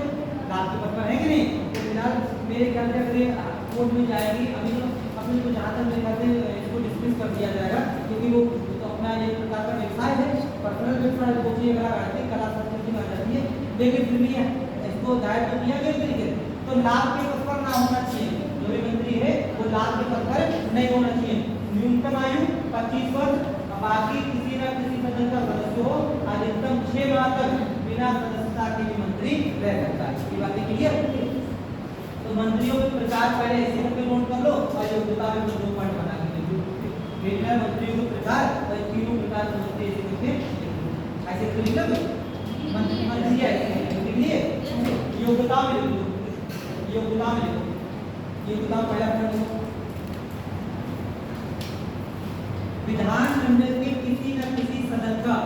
लाभ के पद पर है कि नहीं। तो फिलहाल मेरे ख्याल से अगर कोर्ट में जाएगी अभी तो अपने को जहाँ तक मेरे ख्याल से इसको डिस्मिस कर दिया जाएगा, क्योंकि वो तो अपना एक प्रकार का व्यवसाय है, पर्सनल व्यवसाय, कोचिंग वगैरह करते हैं, कला संस्कृति में आ जाती है। लेकिन फिर भी इसको दायर तो किया गया तरीके से। तो लाभ के पद पर ना होना चाहिए, जो भी मंत्री है वो लाभ के पद पर नहीं होना चाहिए। न्यूनतम आयु 25 वर्ष, बाकी किसी न किसी सदन का सदस्य हो, अधिकतम 6 माह तक बिना सदस्यता के भी मंत्री रह सकता है। ये बातें क्लियर? तो मंत्रियों के प्रचार पहले ऐसे करके नोट कर लो और योग्यता में 2 पॉइंट बना के भेजना है। मंत्रियों के प्रचार और तीनों प्रकार के मंत्री ऐसे करके ऐसे तो लिख लो, मंत्री ऐसे लिख लिए, योग्यता में लिख लो, योग्यता में लिखो, योग्यता पहला पॉइंट लिखो। विधानमंडल के किसी न किसी सदन का,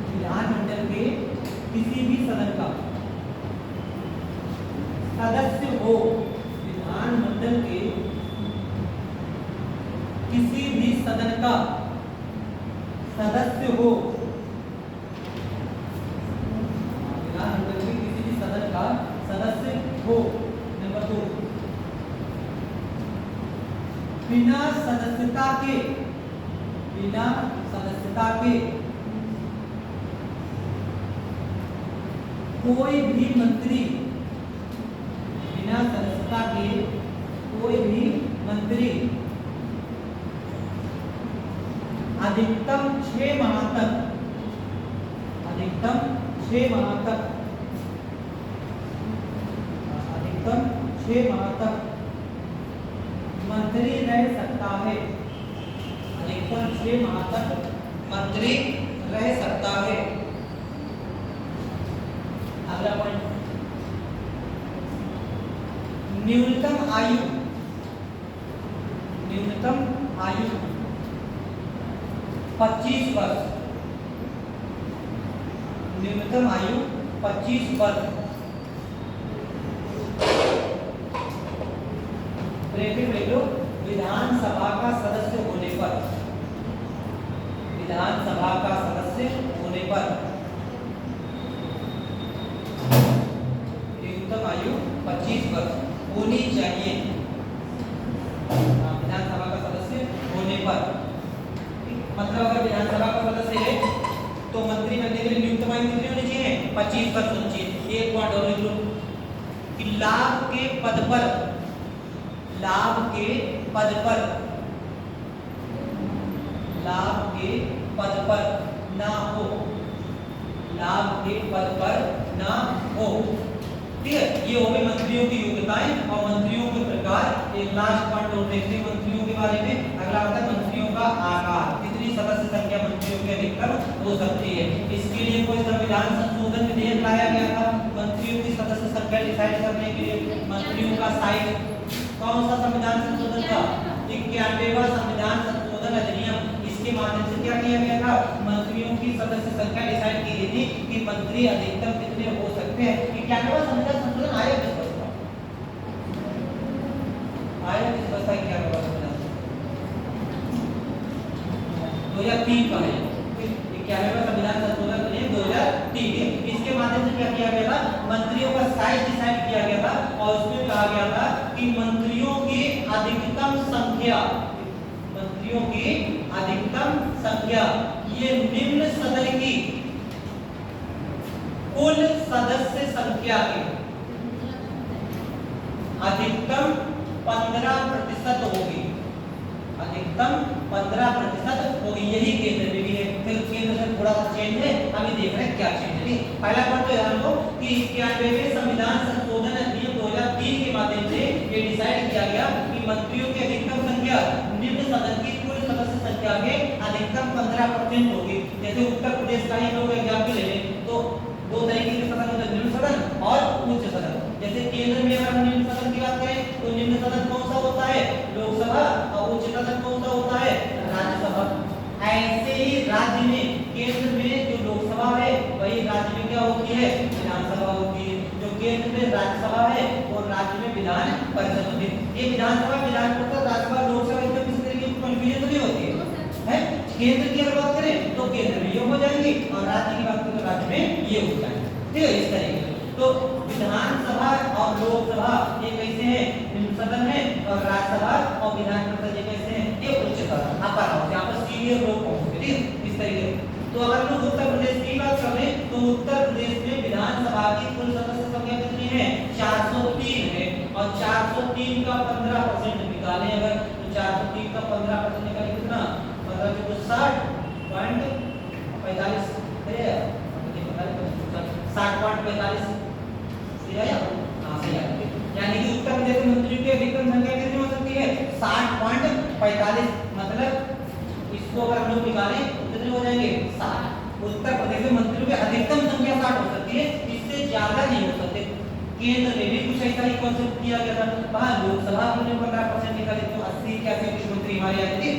विधानमंडल के किसी भी सदन का सदस्य हो, विधानमंडल के किसी भी सदन का सदस्य हो, विधानमंडल के किसी भी सदन का सदस्य हो। नंबर 2, बिना सदस्यता के, बिना सदस्यता के कोई भी मंत्री, बिना सदस्यता के कोई भी मंत्री अधिकतम 6 माह तक, अधिकतम 6 माह तक, अधिकतम 6 माह तक मंत्री रह सकता है, अधिकतम 6 माह तक मंत्री रह सकता है। अगला पॉइंट, न्यूनतम आयु, न्यूनतम आयु 25 वर्ष, न्यूनतम आयु 25 वर्ष। ब्रैकेट में लो, विधानसभा का सदस्य होने पर, विधानसभा का सदस्य होने पर न्यूनतम आयु 25 वर्ष होनी चाहिए, विधानसभा का सदस्य होने पर। मतलब अगर विधानसभा का सदस्य है तो मंत्री बनने के लिए न्यूनतम आयु कितनी होनी चाहिए? 25 वर्ष होनी चाहिए। एक पॉइंट और लिख लो कि लाभ के पद पर, लाभ के पद पर, लाभ के पद पर ना हो, लाभ के पद पर ना हो। ठीक है, ये हो गई मंत्रियों की योग्यताएं और मंत्रियों के प्रकार। एक लास्ट पॉइंट और देखते हैं मंत्रियों के बारे में। अगला आता है मंत्रियों का आकार, कितनी सदस्य संख्या मंत्रियों की अधिकतम हो सकती है। इसके लिए कोई संविधान संशोधन विधेयक लाया गया था मंत्रियों की सदस्य संख्या डिसाइड करने के लिए। मंत्रियों का साइज, कौन सा संविधान संशोधन था? 91वां संविधान संशोधन अधिनियम। इसके माध्यम से क्या किया गया था? मंत्रियों की सदस्य संख्या डिसाइड की गई थी कि मंत्री अधिकतम कितने हो सकते हैं। 91वां संविधान संशोधन आया किस वर्ष था? आया किस वर्ष था 91वां संविधान? 2003 का है। 91वां संविधान संशोधन अधिनियम 2003। इसके माध्यम से क्या किया गया था, मंत्रियों का साइज डिसाइड किया गया था और उसमें कहा गया था कि मंत्रियों की अधिकतम संख्या, मंत्रियों की अधिकतम संख्या ये निम्न सदन की कुल सदस्य संख्या के अधिकतम 15% होगी, अधिकतम 15% होगी। यही केंद्र में भी है, फिर केंद्र से थोड़ा सा चेंज है, अभी देख रहे हैं क्या चेंज है। पहला पॉइंट तो ध्यान दो कि 91वें संविधान संशोधन अधिनियम 2003 के माध्यम से ये डिसाइड किया गया कि मंत्रियों की अधिकतम संख्या निम्न सदन की कुल सदस्य संख्या के अधिकतम 15% होगी। जैसे उत्तर प्रदेश का ही लोग एग्जाम्पल ले लें तो दो तरीके के सदन होते हैं, निम्न सदन और उच्च सदन। जैसे केंद्र में अगर हम निम्न सदन की बात करें तो निम्न सदन कौन सा होता है, लोकसभा, और उच्च सदन कौन सा होता है, राज्यसभा। ऐसे ही राज्य में केंद्र में जो लोकसभा है वही राज्य में क्या होती है, विधानसभा होती है। जो केंद्र में राज्यसभा है और राज्य में विधान परिषद होती है। ये विधानसभा, विधान परिषद, राज्यसभा, लोकसभा इसमें किसी तरीके की कंफ्यूजन नहीं होती है। केंद्र की अगर बात करें तो केंद्र में ये हो जाएंगे और राज्य की बात करें तो राज्य में ये हो जाएंगे। ठीक है, इस तरीके से। तो विधानसभा और लोकसभा ये कैसे हैं, निम्न सदन है, और राज्यसभा और विधान परिषद ये कैसे हैं, ये उच्च सदन, अपर हाउस, यहाँ पर सीनियर लोग होंगे। ठीक है, इस तरीके से। तो अगर हम उत्तर प्रदेश की बात करें तो उत्तर प्रदेश में विधानसभा की कुल सदस्य संख्या कितनी है, 403 है, और 403 का 15% निकालें अगर, तो 403 का 15% निकालें कितना, मतलब जो 60.45 है, 60.45 सही है, हाँ सही है। यानी कि उत्तर प्रदेश के मंत्रियों की अधिकतम संख्या कितनी हो सकती है, 60.45, मतलब इसको अगर हम लोग निकालें तो कितने हो जाएंगे, 60। उत्तर प्रदेश में मंत्रियों की अधिकतम संख्या 60 हो सकती है, इससे ज्यादा नहीं हो सकते। केंद्र में भी कुछ ऐसा ही कॉन्सेप्ट किया गया था, वहां लोकसभा में 15% निकाले तो 80 के ऐसे कुछ मंत्री हमारे आए थे।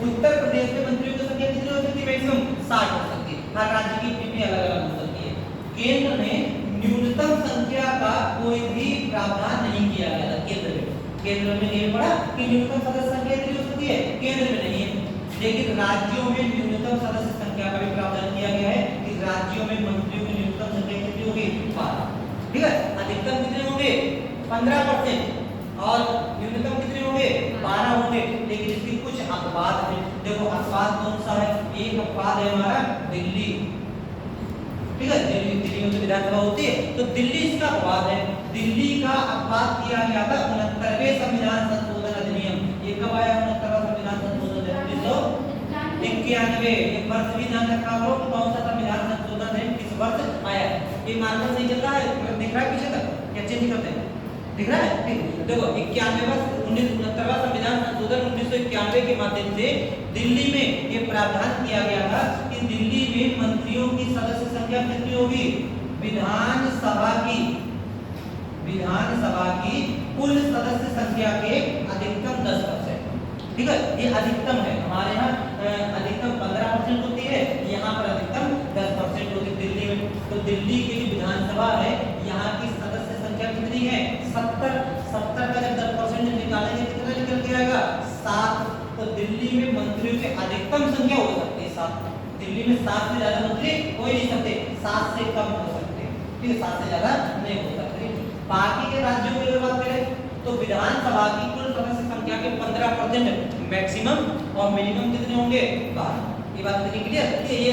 उत्तर प्रदेश में मंत्रियों की संख्या कितनी हो सकती है, मैक्सिमम 60 हो सकती है। हर राज्य की अपनी अलग अलग हो सकती है। केंद्र में न्यूनतम संख्या का कोई भी प्रावधान नहीं किया गया था। केंद्र में नहीं पड़ा कि न्यूनतम सदस्य संख्या कितनी हो सकती है, केंद्र में नहीं है। लेकिन राज्यों में न्यूनतम सदस्य संख्या का भी प्रावधान किया गया है कि राज्यों में मंत्रियों की न्यूनतम संख्या कितनी होगी, 12। ठीक है, अधिकतम कितने होंगे, 15%, और न्यूनतम कितने होंगे, 12 होंगे। लेकिन इसकी कुछ अपवाद है। देखो अपवाद कौन सा है, एक अपवाद है हमारा दिल्ली। ठीक है, दिल्ली में विधानसभा होती है तो दिल्ली इसका अपवाद है। दिल्ली का अपवाद किया गया था 69वें संविधान संशोधन अधिनियम। ये कब आया, 69वां संविधान संशोधन 1991। एक वर्ष भी ध्यान रखा हो तो कौन सा संविधान संशोधन अधिनियम किस वर्ष आया। ये मार्कर सही चल रहा है, दिख रहा है पीछे तक या चेंज करते हैं, दिख रहा है। ठीक, देखो 69वां संविधान संशोधन 1991 के माध्यम से दिल्ली में ये प्रावधान किया गया था कि दिल्ली में मंत्रियों की सदस्य संख्या कितनी होगी, विधानसभा की कुल सदस्य संख्या के अधिकतम 10%। ठीक है, ये अधिकतम है। हमारे यहाँ अधिकतम 15% होती है, यहाँ पर अधिकतम 10% होती है दिल्ली में। तो दिल्ली की जो विधानसभा है यहाँ की सदस्य संख्या कितनी है, 70 का जब 10% निकालेंगे कितना निकल के आएगा, 7। तो दिल्ली में मंत्रियों की अधिकतम संख्या हो सकती है 7। दिल्ली में 7 से ज्यादा मंत्री हो ही नहीं सकते, 7 से कम हो सकते। ठीक है, 7 से ज्यादा नहीं हो सकते। बाकी के राज्यों की बात करें तो विधानसभा की कुल सदस्य संख्या के 15% मैक्सिमम और मिनिमम कितने होंगे, 12। ये बात कितनी क्लियर। ये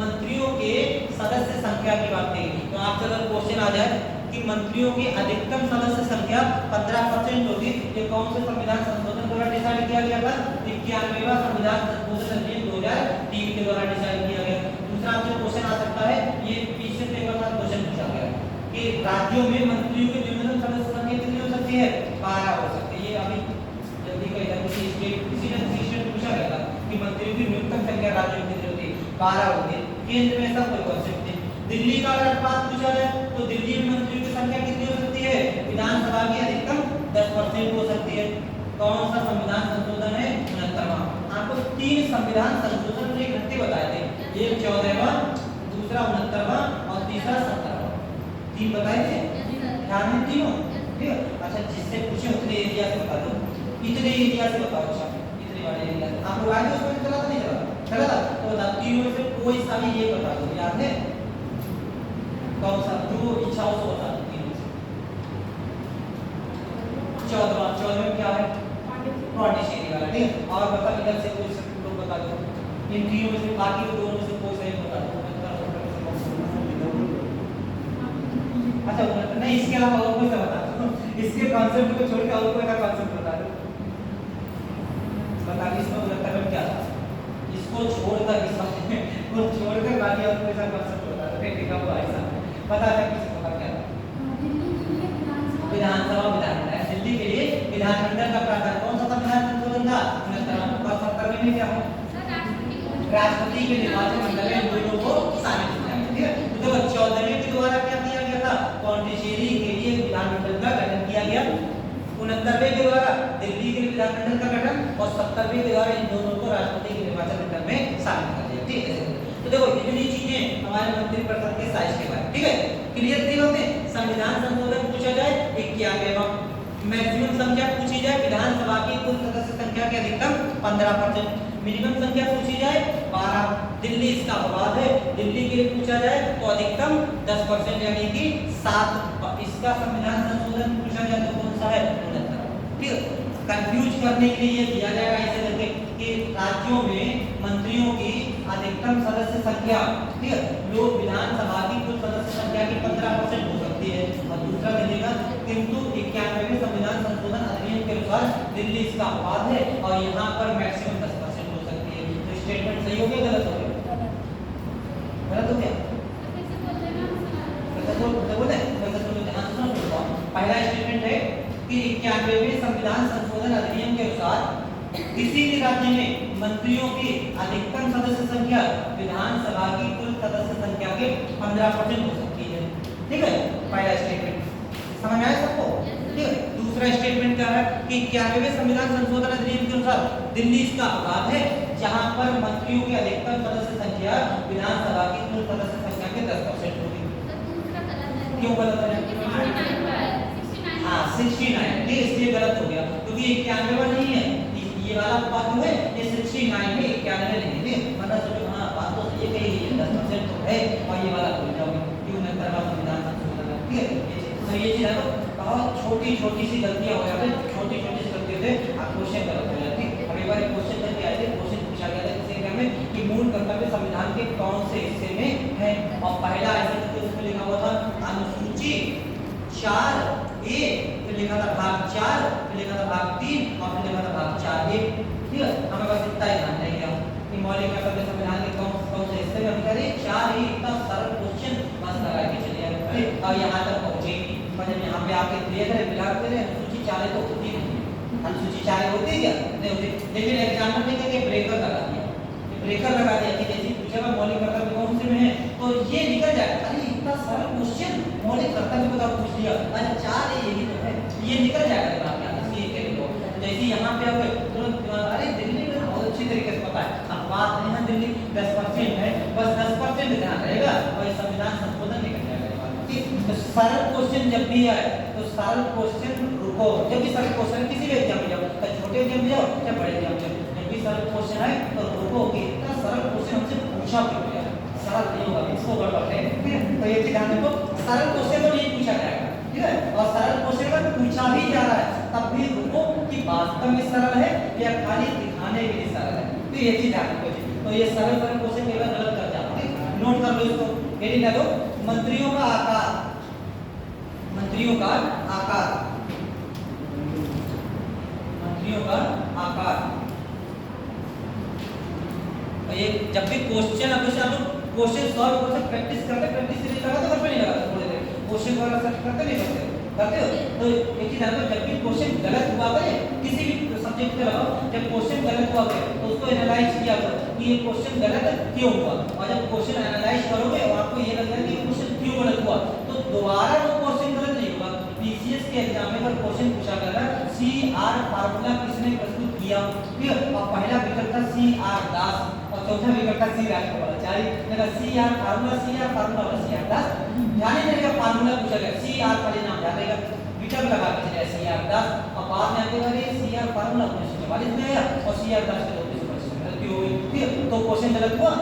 मंत्रियों के सदस्य संख्या की बात करेंगे तो आपसे अगर क्वेश्चन आ जाए कि मंत्रियों की अधिकतम सदस्य संख्या 15% होगी, ये कौन से संविधान संशोधन द्वारा डिसाइड किया गया था, 91वां संविधान संशोधन अधिनियम 2003 के द्वारा डिसाइड किया गया। दूसरा आपसे क्वेश्चन आ सकता है, ये पीछे पेपर का क्वेश्चन पूछा गया कि राज्यों में मंत्रियों की न्यूनतम सदस्य संख्या कितनी हो सकती है, 12 हो सकती है। ये अभी जल्दी का इधर किसी स्टेट पूछा गया था कि मंत्रियों की न्यूनतम संख्या राज्यों में कितनी होती है, 12 होती है। केंद्र में ऐसा कोई कॉन्सेप्ट नहीं। दिल्ली का अगर बात पूछा जाए तो दिल्ली में मंत्रियों की संख्या कितनी हो सकती है, विधानसभा की अधिकतम 10% हो सकती है। कौन सा संविधान संशोधन है, 69वां। आपको 3 संविधान संशोधन में इकट्ठे बताए थे, एक 14वां, दूसरा 69वां और तीसरा 70वां। 3 बताए थे, ध्यान है तीनों। ठीक है, अच्छा जिससे पूछे उतने एरिया से बता दो, इतने एरिया से बताओ। अच्छा इतने वाले एरिया से आप लोग आए थे उसमें चला तो नहीं चला हिस्सा भी ये बता दो, याद है कौन सा जो इच्छाओं से बता दो तीनों से। 14वां में क्या है पॉन्डिचेरी वाला, ठीक है। और बता इधर से कोई लोग बता दो इन तीनों में से, बाकी के दोनों में से कोई सही बता दो। अच्छा नहीं, इसके अलावा और कोई सा बता दो, इसके कॉन्सेप्ट को छोड़ के और कोई का कॉन्सेप्ट बता दो। बता इसमें उलटन क्या था, इसको छोड़कर इस वाले को छोड़कर बाकी और कोई सा कॉन्सेप्ट बता दो। फिर देखा हुआ ऐसा पता था किसी को क्या था। विधानसभा विधानमंडल, दिल्ली के लिए विधानमंडल का प्रावधान कौन सा था? विधान संशोधन का 69वें में क्या है? राष्ट्रपति के निर्वाचन मंडल में दोनों को शामिल किया गया, ठीक है। तो देखो 14वें के द्वारा क्या किया गया था? पौंडीचेरी के लिए विधानमंडल का गठन किया गया। 69वें के द्वारा दिल्ली के लिए विधानमंडल का गठन, और 70वें के द्वारा इन दोनों को राष्ट्रपति के निर्वाचन मंडल में शामिल कर दिया, ठीक है। तो देखो इतनी चीजें हमारे मंत्रिपरिषद के साइज के बारे में, ठीक है। क्लियर थी होते संविधान संशोधन पूछा जाए 91वां, मैक्सिमम संख्या पूछी जाए विधानसभा की कुल सदस्य संख्या के अधिकतम 15%, मिनिमम संख्या पूछी जाए 12, दिल्ली इसका अपवाद है, दिल्ली के लिए पूछा जाए तो अधिकतम 10% यानी कि 7, इसका संविधान संशोधन पूछा जाए तो कौन सा है? 69, ठीक है। कंफ्यूज करने के लिए ये दिया जाएगा ऐसे करके कि राज्यों में मंत्रियों की अधिकतम सदस्य संख्या, ठीक है, लोग विधानसभा की कुल सदस्य संख्या की 15% हो सकती है, और दूसरा दिल्ली का, किंतु 91वें संविधान संशोधन अधिनियम के अनुसार दिल्ली इसका अपवाद है और यहाँ पर मैक्सिमम 10% हो सकती है। तो स्टेटमेंट सही हो गया गलत हो गया? गलत हो गया? पहला स्टेटमेंट है कि 91वें संविधान संशोधन अधिनियम के अनुसार किसी भी राज्य में मंत्रियों की अधिकतम सदस्य संख्या विधानसभा की कुल सदस्य संख्या के 15% हो सकती है, ठीक है। पहला स्टेटमेंट समझ में आया सबको, ठीक है। दूसरा स्टेटमेंट क्या है कि 91वें संविधान संशोधन अधिनियम के अनुसार दिल्ली इसका अपवाद है जहां पर मंत्रियों की अधिकतम सदस्य संख्या विधानसभा की कुल सदस्य संख्या के 10% होगी। क्यों गलत है? हाँ 69, ये इसलिए गलत हो गया क्योंकि 91वां नहीं है, ये वाला बात जो है ये 69 है, 91 नहीं है। मतलब सोचो हाँ बात तो सही है कि 10% तो है और ये वाला भूल जाओगे क्यों 69वां संविधान संशोधन है, ठीक है। तो ये चीज है बहुत छोटी छोटी सी गलतियां हो जाती है, छोटी छोटी सी गलतियों से आप क्वेश्चन गलत हो जाती है। अब एक बार क्वेश्चन करके आए थे, क्वेश्चन पूछा गया था किसी एग्जाम में कि मूल कर्तव्य संविधान के कौन से हिस्से में है, और पहला ऐसे करके उसमें लिखा हुआ था अनुसूची 4A, फिर लिखा था भाग 4, फिर लिखा था भाग 3 और फिर लिखा था भाग 4A, ठीक है। हमें बस इतना ही ध्यान रहेगा कि मौलिक कर्तव्य संविधान के कौन से हिस्से में हम कह रहे 4A, इतना सरल क्वेश्चन बस लगा के चलिए अरे और यहाँ तक पहुंचे। मतलब यहाँ पे आके क्लियर है बिलार करे अनुसूची 4A तो होती नहीं, अनुसूची 4A होती क्या नहीं होती, लेकिन एग्जामिनर ने क्या ब्रेकर लगा दिया, ब्रेकर लगा दिया कि जैसे पूछेगा मौलिक कर्तव्य कौन से में है तो ये निकल जाएगा। अरे इतना सरल क्वेश्चन मौलिक कर्तव्य को पूछ लिया, अरे 4A यही तो है, ये निकल जाएगा दिमाग में आने से के लिए। जैसे यहाँ पे आप तुरंत अरे दिल्ली में बहुत अच्छी तरीके से पता है, अब बात नहीं है दिल्ली 10% है, बस 10% ध्यान रहेगा और ये संविधान संशोधन निकल जाएगा। तो सरल क्वेश्चन जब भी है तो सरल क्वेश्चन रुको, जब भी सरल क्वेश्चन किसी भी एग्जाम में जाओ, चाहे छोटे एग्जाम में जाओ चाहे बड़े एग्जाम में जाओ, जब भी सरल क्वेश्चन है तो रुको कि इतना सरल क्वेश्चन हमसे पूछा क्यों गया, सरल नहीं होगा इसको गड़बड़ है, ठीक है। तो ये चीज ध्यान रखो, सरल क्वेश्चन तो नहीं पूछा जाएगा, ठीक है, और सरल क्वेश्चन अगर पूछा भी जा रहा है तब भी रुको कि वास्तव में सरल है या खाली दिखाने के लिए सरल है, तो ये चीज ध्यान रखो। तो ये सरल क्वेश्चन कई बार गलत कर जाते हैं, नोट कर लो इसको, हेडिंग डालो मंत्रियों का आकार, मंत्रियों का आकार, मंत्रियों का आकार। तो ये जब भी क्वेश्चन अब जैसे आप लोग क्वेश्चन सॉल्व करते प्रैक्टिस करते, प्रैक्टिस सीरीज लगाते घर पे नहीं लगाते, थोड़ी देर क्वेश्चन वगैरह सर्च करते नहीं करते करते हो। तो एक चीज जानते हो जब भी क्वेश्चन गलत हुआ करे किसी भी सब्जेक्ट पे लगाओ, जब क्वेश्चन गलत हुआ करे तो उसको एनालाइज किया करो कि ये क्वेश्चन गलत क्यों हुआ, और जब क्वेश्चन एनालाइज करोगे और आपको ये लगेगा कि क्वेश्चन क्यों गलत हुआ तो दोबारा वो क्वेश्चन गलत नहीं होगा। पीसीएस के एग्जाम में अगर क्वेश्चन पूछा गया था CR फार्मूला किसने प्रस्तुत किया, ठीक है, और पहला विकल्प था CR दास और चौथा विकल्प था C राजगोपालाचारी, मतलब CR फार्मूला और CR दास ध्यान नहीं रहेगा, फार्मूला पूछा गया CR खाली नाम ध्यान रहेगा, विकल्प लगा के चले CR दास और बाद में आके वाले CR फार्मूला 1944 में आया और CR दास के 1925 में गलती हो गई, ठीक है। तो क्वेश्चन गलत हुआ।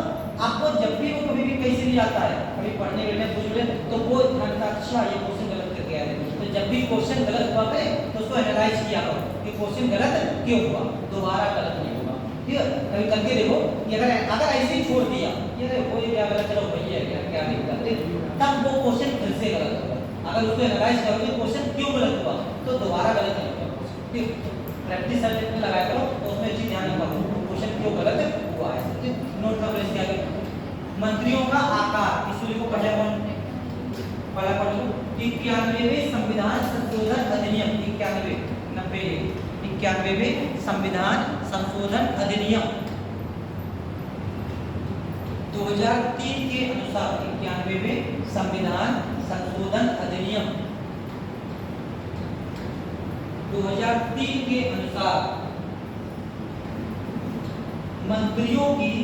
आपको जब भी वो कभी भी कहीं से भी आता है, कभी पढ़ने बैठे पूछ ले तो वो ध्यान का अच्छा ये क्वेश्चन गलत करके आया है, तो जब भी क्वेश्चन गलत हुआ करे तो उसको एनालाइज किया करो कि क्वेश्चन गलत क्यों हुआ, दोबारा गलत नहीं होगा। ठीक है, कभी करके देखो कि अगर ऐसे ही छोड़ दिया ये कोई क्या गलत, चलो भैया क्या नहीं करते, तब वो क्वेश्चन फिर से गलत होगा। अगर उसको एनालाइज करोगे क्वेश्चन क्यों गलत हुआ तो दोबारा गलत नहीं होगा। ठीक, प्रैक्टिस सब्जेक्ट में लगाया करो तो उसमें अच्छी ध्यान रखो क्वेश्चन क्यों गलत हुआ है। ठीक, नोट कर लो इसके आगे। मंत्रियों का आकार, इसलिए को पहले पढ़ लो 91वें संविधान संशोधन अधिनियम, 91वें संविधान संशोधन अधिनियम 2003 के अनुसार, 91वें संविधान संशोधन अधिनियम 2003 के अनुसार मंत्रियों की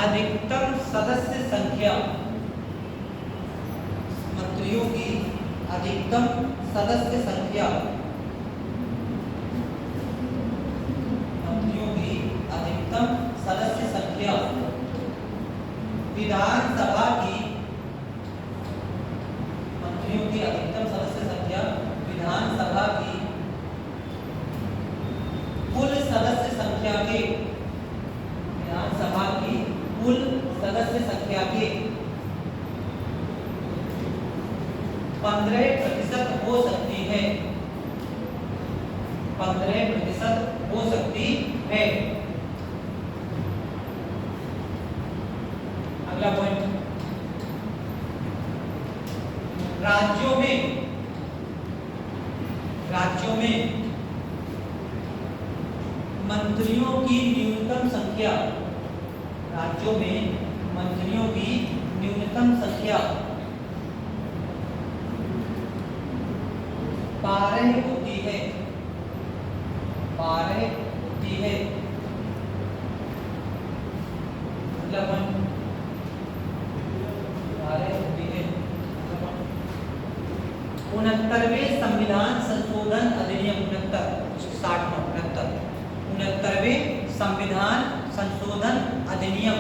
अधिकतम सदस्य संख्या, मंत्रियों की अधिकतम सदस्य संख्या, मंत्रियों की अधिकतम सदस्य संख्या विधानसभा की, मंत्रियों की अधिकतम सदस्य संख्या विधानसभा की कुल सदस्य संख्या के, विधानसभा की कुल सदस्य संख्या के 15% हो सकती है, 15% हो सकती है। अगला पॉइंट, राज्यों में मंत्रियों की न्यूनतम संख्या, राज्यों में मंत्रियों की न्यूनतम संख्या 12 होती है, 12 होती है। मतलब 12 होती है। 69वें संविधान संशोधन अधिनियम 69वें संविधान संशोधन अधिनियम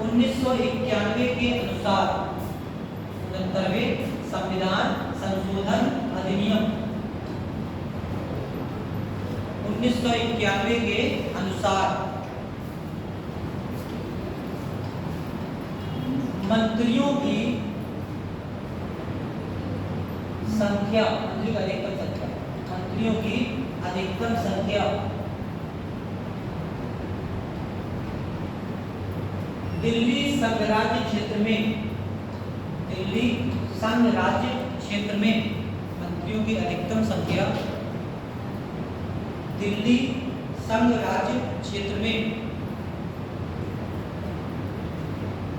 1991 के अनुसार, 69वें संविधान संशोधन अधिनियम 1991 के अनुसार मंत्रियों की संख्या, मंत्रियों की अधिकतम संख्या, मंत्रियों की अधिकतम संख्या दिल्ली संघ राज्य क्षेत्र में, दिल्ली संघ राज्य क्षेत्र में मंत्रियों की अधिकतम संख्या दिल्ली संघ राज्य क्षेत्र में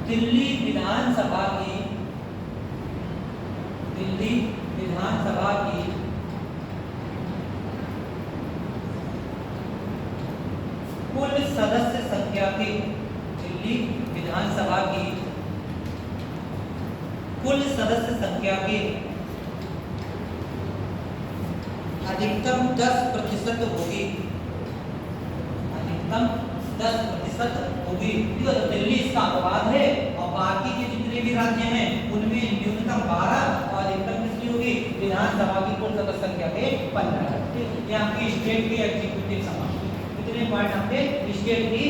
दिल्ली विधानसभा की, दिल्ली विधानसभा की कुल सदस्य संख्या के, दिल्ली विधानसभा की कुल सदस्य संख्या के अधिकतम 10% होगी, अधिकतम 10% होगी। तो दिल्ली इसका अपवाद है और बाकी के जितने भी राज्य हैं उनमें न्यूनतम 12 और अधिकतम कितनी होगी, विधानसभा की कुल सदस्य संख्या के 15। ये आपकी स्टेट की एग्जीक्यूटिव सभा, कितने पॉइंट आपके स्टेट की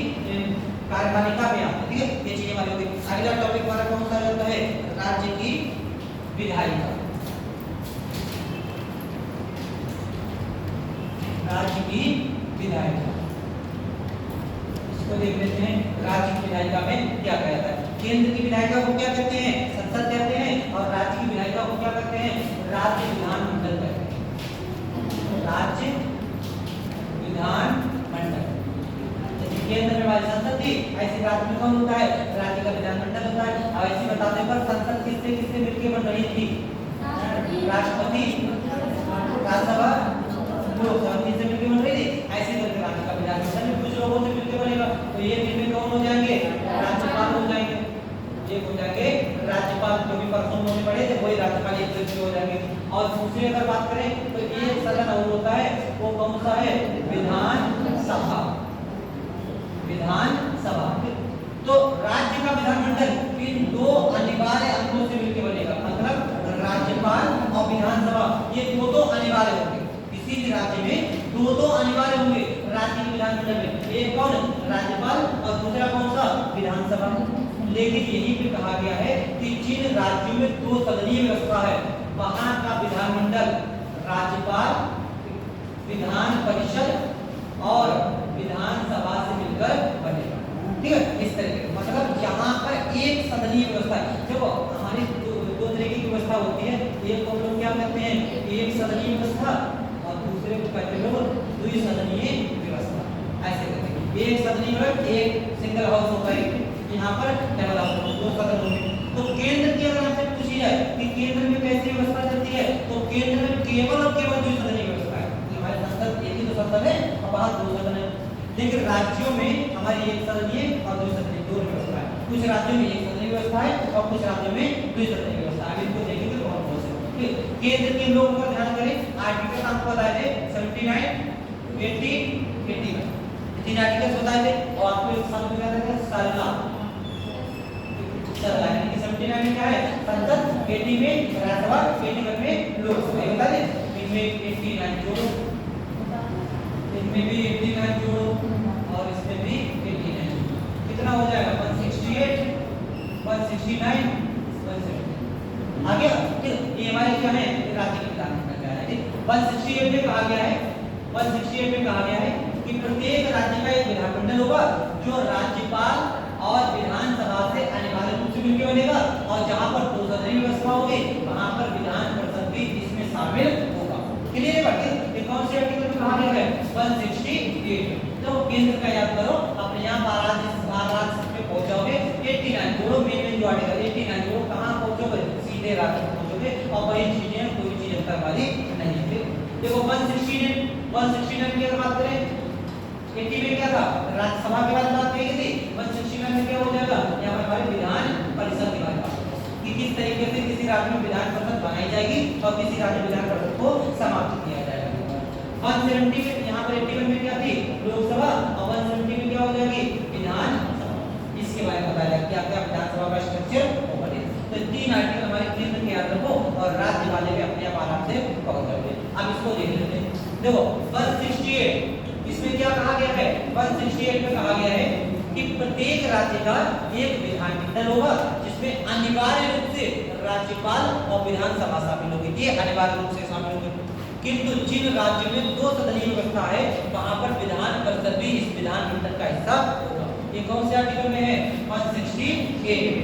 कार्यपालिका में आते हैं। ठीक है, ये चीजें हमारी होगी। अगला टॉपिक हमारा कौन सा रहता है, राज्य की विधायिका, राज्य की विधायिका। इसको देख लेते हैं, राज्य की विधायिका में क्या कहता है। केंद्र की विधायिका को क्या कहते हैं, संसद कहते हैं, और राज्य की विधायिका को क्या कहते हैं, राज्य विधानमंडल कहते हैं, राज्य विधानमंडल। केंद्र में हमारी संसद थी, ऐसे राज्य में कौन होता है, राज्य का विधानमंडल होता है। और ऐसे बताने पर संसद किससे मिलकर बन रही थी, राष्ट्रपति, राज्यसभा, लोकसभा से मिलकर बन रही थी। ऐसे करके राज्य का विधानमंडल में कुछ लोगों से मिलकर बनेगा, तो ये मिलकर कौन हो जाएंगे, राज्यपाल हो जाएंगे। ये हो जाएंगे राज्यपाल, जो भी पर्सन होने पड़े थे वही राज्यपाल एक परिषद की हो जाएगी। और दूसरी अगर बात करें तो एक सदन और होता है, वो कौन सा है? विधानसभा। विधानसभा। तो राज्य का विधानमंडल इन दो अनिवार्य अंगों से मिलकर बनेगा, मतलब राज्यपाल और विधानसभा, ये दो अनिवार्य होंगे। किसी भी राज्य में दो अनिवार्य होंगे राज्य के विधानमंडल में, एक कौन? राज्यपाल, और दूसरा कौन सा? विधानसभा। लेकिन यही पे कहा गया है कि जिन राज्यों में दो सदनीय व्यवस्था है वहां का विधानमंडल राज्यपाल, विधान परिषद और विधानसभा से मिलकर बनेगा। ठीक है, इस तरीके मतलब यहाँ पर एक सदनीय व्यवस्था है। देखो हमारी दो तरीके की व्यवस्था होती है, एक को लोग क्या कहते हैं? एक सदनीय व्यवस्था, और दूसरे को कहते हैं लोग द्विसदनीय व्यवस्था। ऐसे कहते हैं एक सदनीय में एक सिंगल हाउस होता है, यहाँ पर डबल हाउस, दो सदन होंगे। तो केंद्र की अगर आपसे पूछी जाए कि केंद्र में कैसी व्यवस्था चलती है, तो केंद्र में केवल और केवल द्विसदनीय व्यवस्था है। हमारे संसद एक ही तो संसद है और बाहर दो सदन है। लेकिन राज्यों में हमारी एक सदनीय और द्विसदनीय दोनों व्यवस्था है। कुछ राज्यों में एक सदनीय व्यवस्था है और कुछ राज्यों में द्विसदनीय व्यवस्था है। इनको देखेंगे तो बहुत बहुत से केंद्र के लोगों का ध्यान करें। आर्टिकल आपको बताए थे 79, 80, 81 तीन आर्टिकल बताए थे, और आपको एक साथ बताया था सरला। सरला यानी कि 79 में क्या है? संसद, 80 में राज्यसभा, 81 में लोकसभा। ये बता दें इनमें 89 जोड़ो, इनमें भी 89 जोड़ो और इसमें भी 89 जोड़ो, कितना हो जाएगा? 168, 169, 170। आ गया? ये हमारे क्या है? राज्य के विधानमंडल का है। 168 में कहा गया है, 168 में कहा गया है कि प्रत्येक राज्य का एक विधानमंडल होगा जो राज्यपाल और विधानसभा से अनिवार्य रूप से मिलकर बनेगा, और जहां पर दो सदनीय व्यवस्था होगी वहां पर विधान परिषद भी इसमें शामिल होगा। क्लियर है बात? ये कौन से आर्टिकल में कहा गया है? 168। तो केंद्र का याद करो, अपने यहाँ 12 राज्य में पहुंचोगे, 89 जोड़ो, मेन जो आर्टिकल 89 जोड़ो, कहां पहुंचोगे? सीधे राज्य में पहुंचोगे, और वही चीजें कोई चीज अंतर्वादी नहीं है। देखो 169 की अगर बात करें, 80 में क्या था? राज्यसभा के बारे में बात कही थी। 169 में क्या हो जाएगा? यहाँ पर हमारे विधान परिषद के बारे में कि किस तरीके से किसी राज्य में विधान परिषद बनाई जाएगी और किसी राज्य में विधान परिषद को समाप्त किया जाएगा। 170 में, यहाँ पर 81 में क्या थी? लोकसभा, और 170 में क्या हो जाएगी? विधानसभा। इसके बारे में बताया क्या क्या विधानसभा का स्ट्रक्चर होगा। तो तीन आर्टिकल हमारे केंद्र के याद रखो, और राज्य वाले भी अपने आप आराम से पकड़ जाओगे। अब इसको देख लेते हैं। देखो 168 इसमें क्या कहा गया है? 168 में कहा गया है कि प्रत्येक राज्य का एक विधानमंडल होगा जिसमें अनिवार्य रूप से राज्यपाल और विधानसभा शामिल होगी। ये अनिवार्य रूप से शामिल होंगे। किंतु जिन राज्यों में दो सदनीय व्यवस्था है वहां पर विधान परिषद भी इस विधानमंडल का हिस्सा होगा। ये कौन से आर्टिकल में है? 168।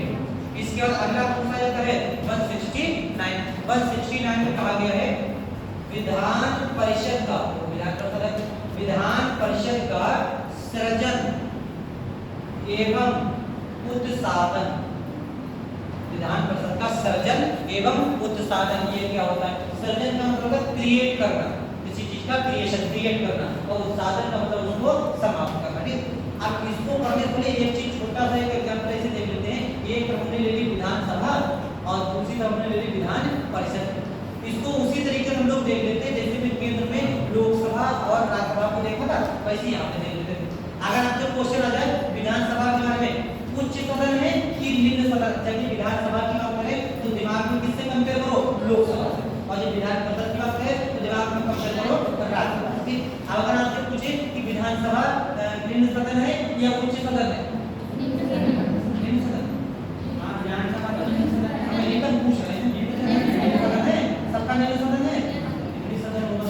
इसके बाद अगला कौन सा जाता है? 169। 169 में कहा गया है विधान परिषद का, विधान परिषद का सृजन एवं उत्साधन। विधान परिषद का सृजन एवं उत्साधन, ये क्या होता है? सृजन का मतलब क्रिएट करना, किसी चीज का क्रिएशन, क्रिएट करना, और उत्साधन का मतलब उसको समाप्त करना। ठीक, अब इसको करने के लिए एक चीज छोटा सा एक एग्जांपल ऐसे देख लेते हैं। एक हमने ले ली विधानसभा और दूसरी हमने ले ली विधान परिषद। इसको उसी तरीके से हम लोग देख लेते हैं जैसे कि केंद्र में लोकसभा और राज्यसभा को देखा था, वैसे यहाँ पे देख लेते हैं। अगर आपसे क्वेश्चन आ जाए विधानसभा के बारे में, उच्च सदन है कि निम्न सदन, जब विधानसभा की बात करें तो दिमाग में किससे कंपेयर करो? लोकसभा से। और जब विधान परिषद की बात करें तो दिमाग में कंपेयर करो राज्यसभा से। अब अगर आपसे पूछे कि विधानसभा निम्न सदन है या उच्च सदन है? निम्न सदन। हाँ, विधानसभा का निम्न सदन है। हम एकदम पूछ रहे हैं सबका निम्न सदन है? निम्न सदन होगा।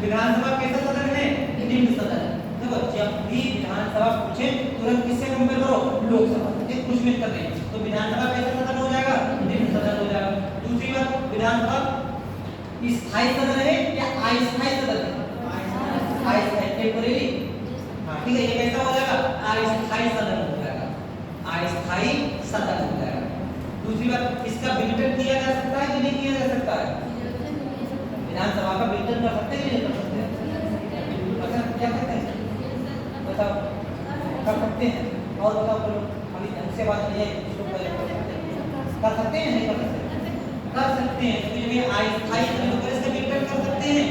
विधानसभा कैसा सदन है? निम्न सदन। देखो जब भी विधानसभा पूछे तुरंत किससे कंपेयर करो? लोकसभा। एक कुछ मिनट कर रहे हैं तो विधानसभा कैसा सदन हो जाएगा? निम्न सदन हो जाएगा। दूसरी बात, विधानसभा स्थायी सदन है या अस्थायी सदन है? अस्थायी, टेम्परेरी। हाँ ठीक है, ये कैसा हो जाएगा? अस्थायी सदन हो जाएगा, अस्थायी सदन हो जाएगा। दूसरी बात, इसका विघटन किया जा सकता है कि नहीं किया जा सकता है? विधानसभा का विघटन कर सकते हैं कि नहीं कर सकते? अच्छा क्या कहते हैं? बताओ। कर सकते हैं। और बताओ अभी ढंग से बात नहीं है, कर सकते हैं नहीं कर सकते? कर सकते सकते हैं, तो ये अस्थायी सदन होकर इसका विघटन कर सकते हैं,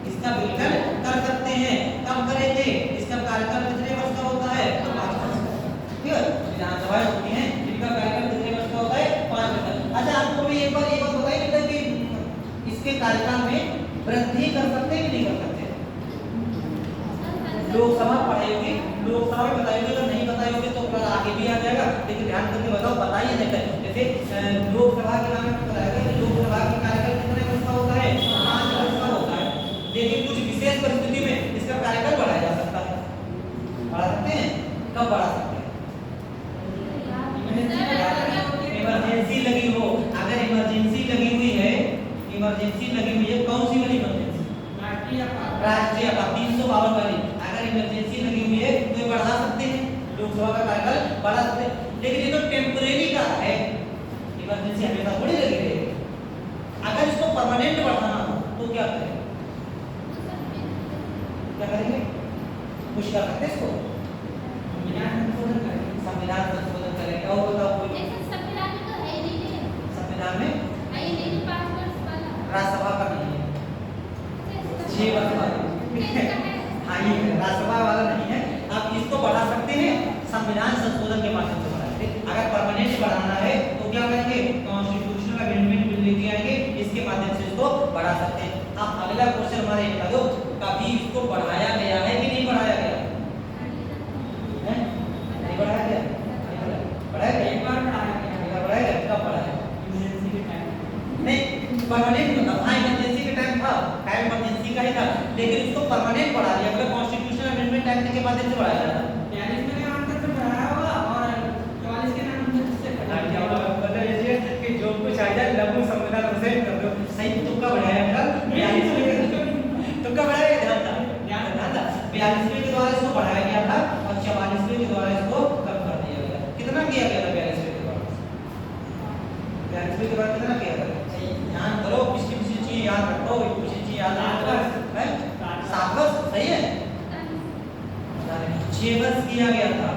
इसका विघटन कर सकते हैं। कब करेंगे? इसका कार्यकाल कितने वर्ष का होता है? 5 वर्ष का। ठीक है, विधानसभाएं होती हैं जिनका कार्यकाल कितने वर्ष का होता है? 5 वर्ष का। अच्छा, आपको भी एक बात बताइए बेटा कि इसके कार्यकाल में वृद्धि कर सकते हैं कि नहीं कर सकते? लोकसभा पढ़ाई होगी, लोकसभा में बताई होगी, अगर नहीं बताई होगी तो फिर आगे भी आ जाएगा, लेकिन ध्यान करके बताओ, बताइए नहीं। जैसे लोकसभा के बारे में बताया कि लोकसभा का कार्यकाल कितने वर्ष का होता है? 5 वर्ष का होता है, लेकिन कुछ विशेष परिस्थिति में इसका कार्यकाल बढ़ाया जा सकता है। बढ़ा सकते हैं? कब बढ़ा सकते हैं? इमरजेंसी लगी हो, अगर इमरजेंसी लगी हुई है, इमरजेंसी लगी हुई है, कौन सी वाली इमरजेंसी? राष्ट्रीय आपात 352 वाली, अगर इमरजेंसी लगी हुई है तो ये बढ़ा सकते हैं, लोकसभा का कार्यकाल बढ़ा सकते हैं। लेकिन ये तो टेम्परेरी का है, इमरजेंसी हमेशा थोड़ी लगी रहेगी। अगर इसको परमानेंट बढ़ाना हो तो क्या करें? क्या करेंगे? कुछ कर सकते हैं इसको? संविधान संशोधन करेंगे। और बताओ कोई? संविधान में राज्यसभा का नहीं है, 6 वर्ष वाला। हाँ, ये राज्यसभा वाला नहीं है। आप इसको बढ़ा सकते हैं संविधान संशोधन के माध्यम से बढ़ाएंगे। अगर परमानेंट बढ़ाना है तो क्या करेंगे? कॉन्स्टिट्यूशनल अमेंडमेंट बिल लेके आएंगे, इसके माध्यम से इसको बढ़ा सकते हैं। अब अगला क्वेश्चन हमारे बता दो, कभी इसको बढ़ाया गया है कि नहीं बढ़ाया गया? नहीं बढ़ाया गया? बढ़ाया गया? एक बार बढ़ाया गया। कब बढ़ाया? इमरजेंसी के टाइम नहीं, परमानेंट मतलब हाँ, इमरजेंसी के टाइम था, टाइम इमरजेंसी का ही था, लेकिन इसको परमानेंट बढ़ा दिया। अगर कॉन्स्टिट्यूशनल अमेंडमेंट एक्ट के माध्यम से बढ़ाया जाता, 42 के नाम से बढ़ाया होगा और 44 के नाम से घटा दिया होगा। मतलब ये कि जो कुछ आ जाए लघु संविधान उसे कर दो। सही तुक्का बढ़ाया मेरा 42 तुक्का बढ़ाया, ध्यान था 42वें के द्वारा इसको बढ़ाया गया था और 44वें के द्वारा इसको कम कर दिया गया। कितना किया गया था 42वें के द्वारा? 42वें के द्वारा कितना किया था? ध्यान करो, किसकी चीज याद रखो, कुछ चीज याद रखो है। 7 वर्ष सही है, 6 वर्ष किया गया था।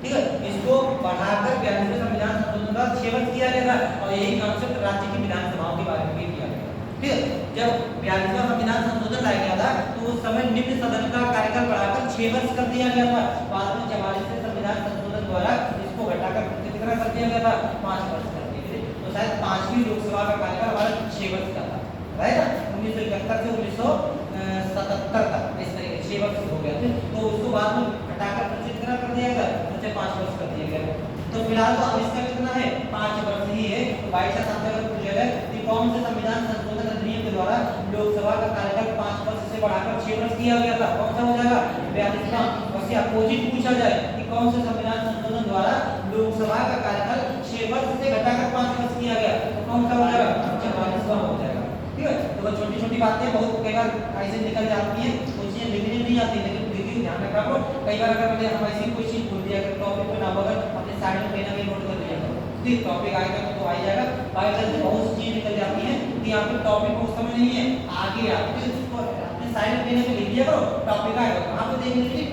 ठीक है, इसको बढ़ाकर 42वें संविधान संशोधन का 6 वर्ष किया गया था और यही कॉन्सेप्ट राज्य की विधानसभाओं के बारे में भी किया गया। ठीक है, जब 42वां संविधान संशोधन लाया गया था तो उस समय निम्न सदन का कार्यकाल बढ़ाकर 6 वर्ष कर दिया गया था। बाद में 44वें संविधान संशोधन द्वारा इसको घटाकर कितना कर दिया गया था? 5 वर्ष कर दिया गया। तो शायद 5वीं लोकसभा का कार्यकाल हमारा 6 वर्ष का था, राइट? 1971 से 1977 तक इस तरीके 6 वर्ष हो गया थे। तो उसको बाद में घटाकर कितना कर दिया गया? 5 वर्ष कर दिया गया। तो फिलहाल तो अब इसका कितना है? 5 वर्ष ही है। तो 22 साल तक पूछा जाए कि कौन से संविधान संशोधन अधिनियम के द्वारा लोकसभा का कार्यकाल 5 वर्ष से बढ़ाकर 6 वर्ष किया गया था? कौन सा हो जाएगा? 42वां। उसके अपोजिट पूछा जाए कि कौन से संविधान संशोधन द्वारा लोकसभा का कार्यकाल 6 वर्ष से घटाकर 5 वर्ष किया गया, तो कौन सा हो जाएगा? 44वां हो जाएगा। ठीक है, तो छोटी छोटी बातें बहुत कई बार ऐसे निकल जाती हैं, कुछ चीजें लिखने नहीं आती, लेकिन देखिए ध्यान रखा करो। कई बार अगर मैंने हम ऐसी कोई चीज भूल दिया, टॉपिक को ना बगल अपने साइड में कहीं ना कहीं नोट कर लिया करो। ठीक, टॉपिक आएगा तो आ जाएगा। बाकी बहुत सी चीजें निकल जाती हैं कि यहाँ पे टॉपिक उस समय नहीं है, आगे आते उसको अपने साइड में कहीं ना कहीं लिख दिया करो, टॉपिक आएगा कहाँ पे देख लीजिए।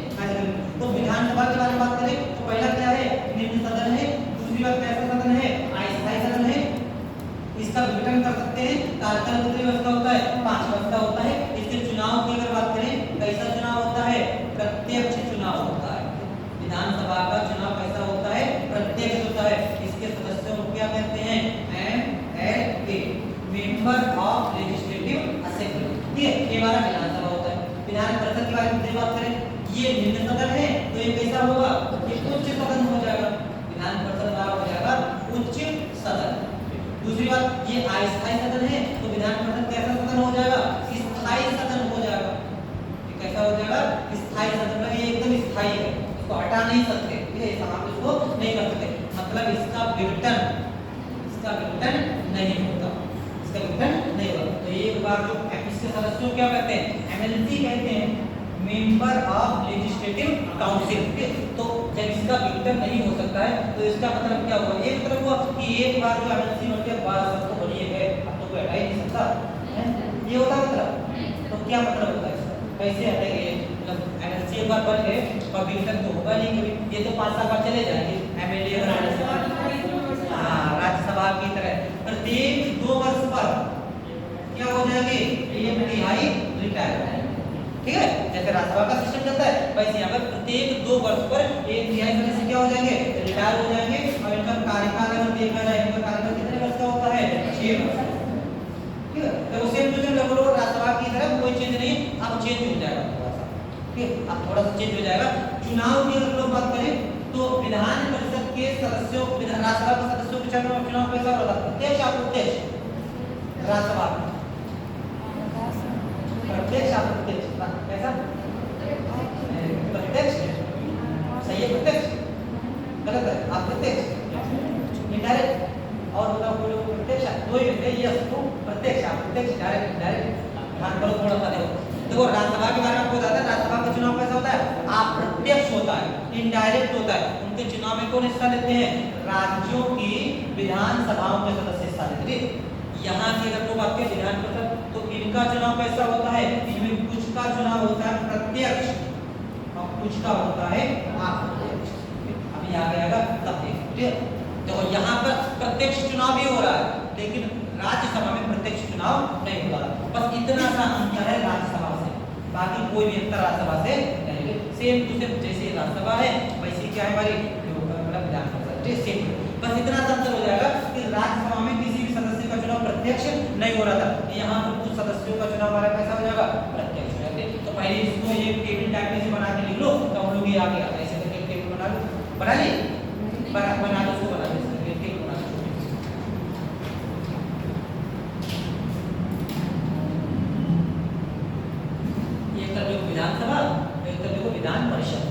तो विधानसभा के बारे में बात करें तो पहला क्या है? निम्न सदन है। दूसरी बात कैसा सदन है? अस्थायी सदन है। इसका विघटन कर सकते हैं। कार्यकाल कितने वर्ष का होता है? 5 वर्ष का होता है। इसके चुनाव की अगर बात करें, कैसा चुनाव होता है? प्रत्यक्ष चुनाव होता है। विधानसभा का चुनाव कैसा होता है? प्रत्यक्ष होता है। इसके सदस्यों को क्या कहते हैं? MLA, member of legislative assembly. ठीक है, ये हमारा विधानसभा होता है। विधान परिषद के बारे में बात करें, ये निम्न सदन है तो ये कैसा होगा? ये उच्च सदन हो जाएगा। विधान परिषद हमारा हो जाएगा उच्च सदन। दूसरी बात, ये अस्थायी सदन है तो विधान परिषद कैसा सदन हो जाएगा? स्थायी सदन हो जाएगा। ये कैसा हो जाएगा? स्थायी सदन। ये एकदम स्थायी है, इसको हटा नहीं सकते, ठीक है, समाप्त इसको नहीं कर सकते। मतलब इसका विघटन नहीं होता, इसका विघटन नहीं होता। तो एक बार जो इसके सदस्यों क्या कहते हैं? MLC कहते हैं, मेंबर ऑफ लेजिस्लेटिव काउंसिल। तो जब इसका विघटन नहीं हो सकता है तो इसका मतलब क्या हुआ? ये मतलब हुआ कि एक बार जो MLC बन के बाद सबको बनी है, अब तो कोई हटा ही नहीं सकता है, ये होता मतलब। तो क्या मतलब होता है इसका? कैसे हटेंगे? मतलब MLC एक बार बन गए और विघटन तो होगा नहीं कभी, ये तो 5 साल बाद चले जाएंगे। MLA राज्यसभा की तरह प्रत्येक 2 वर्ष पर हो जाएंगे, एक तिहाई रिटायर हो जाएंगे। ठीक है, जैसे राज्यसभा का सिस्टम चलता है वैसे यहाँ पर प्रत्येक 2 वर्ष पर एक तिहाई सदस्य क्या हो जाएंगे, रिटायर हो जाएंगे। और इनका कार्यकाल अगर देखा जाए, इनका कार्यकाल कितने वर्ष का होता है, 6 वर्ष। ठीक है, तो सेम टू सेम लगभग राज्यसभा की तरह कोई चेंज नहीं, अब चेंज हो जाएगा थोड़ा सा। ठीक है, अब थोड़ा सा चेंज हो जाएगा। चुनाव की अगर लोग बात करें तो विधान परिषद के सदस्यों, राज्यसभा के सदस्यों के चुनाव कैसा होता है, प्रत्यक्ष अप्रत्यक्ष, राज्यसभा प्रत्यक्ष अप्रत्यक्ष, कैसा, प्रत्यक्ष, सही है, प्रत्यक्ष, गलत है, अप्रत्यक्ष, इनडायरेक्ट, और बताओ कोई लोग प्रत्यक्ष, दो ही होते हैं, यस टू, प्रत्यक्ष अप्रत्यक्ष, डायरेक्ट डायरेक्ट। ध्यान करो थोड़ा सा, देखो राज्यसभा के बारे में आपको बताया था, राज्यसभा का चुनाव कैसा होता है, अप्रत्यक्ष होता है, इनडायरेक्ट होता है। उनके चुनाव में कौन हिस्सा लेते हैं, राज्यों की विधानसभाओं के सदस्य हिस्सा लेते हैं। यहाँ की अगर कोई बात करें विधान परिषद, तो इनका चुनाव कैसा होता है, इनमें कुछ का चुनाव होता है प्रत्यक्ष और कुछ का होता है अप्रत्यक्ष। अभी आगे आएगा तब देखिए। देखो यहाँ पर प्रत्यक्ष चुनाव भी हो रहा है, लेकिन राज्यसभा में प्रत्यक्ष चुनाव नहीं हो रहा। बस इतना सा अंतर है राज्यसभा से, बाकी कोई भी अंतर राज्यसभा से नहीं है। सेम टू सेम जैसे राज्यसभा है वैसे क्या है हमारी विधान परिषद, सेम। बस इतना सा अंतर हो जाएगा कि राज्यसभा में किसी भी सदस्य का चुनाव प्रत्यक्ष नहीं हो रहा था, यहाँ पर कुछ सदस्यों का चुनाव हमारा कैसा हो जाएगा, प्रत्यक्ष हो जाएगा। तो पहले इसको एक टेबल टाइप में से बना के लिख लो, तो हम लोग ये आ गया ऐसे करके टेबल बना लो, बना ली, बना दो, उसको बना दो, टेबल बना दो। एक तरफ देखो विधानसभा, एक तरफ देखो विधान परिषद।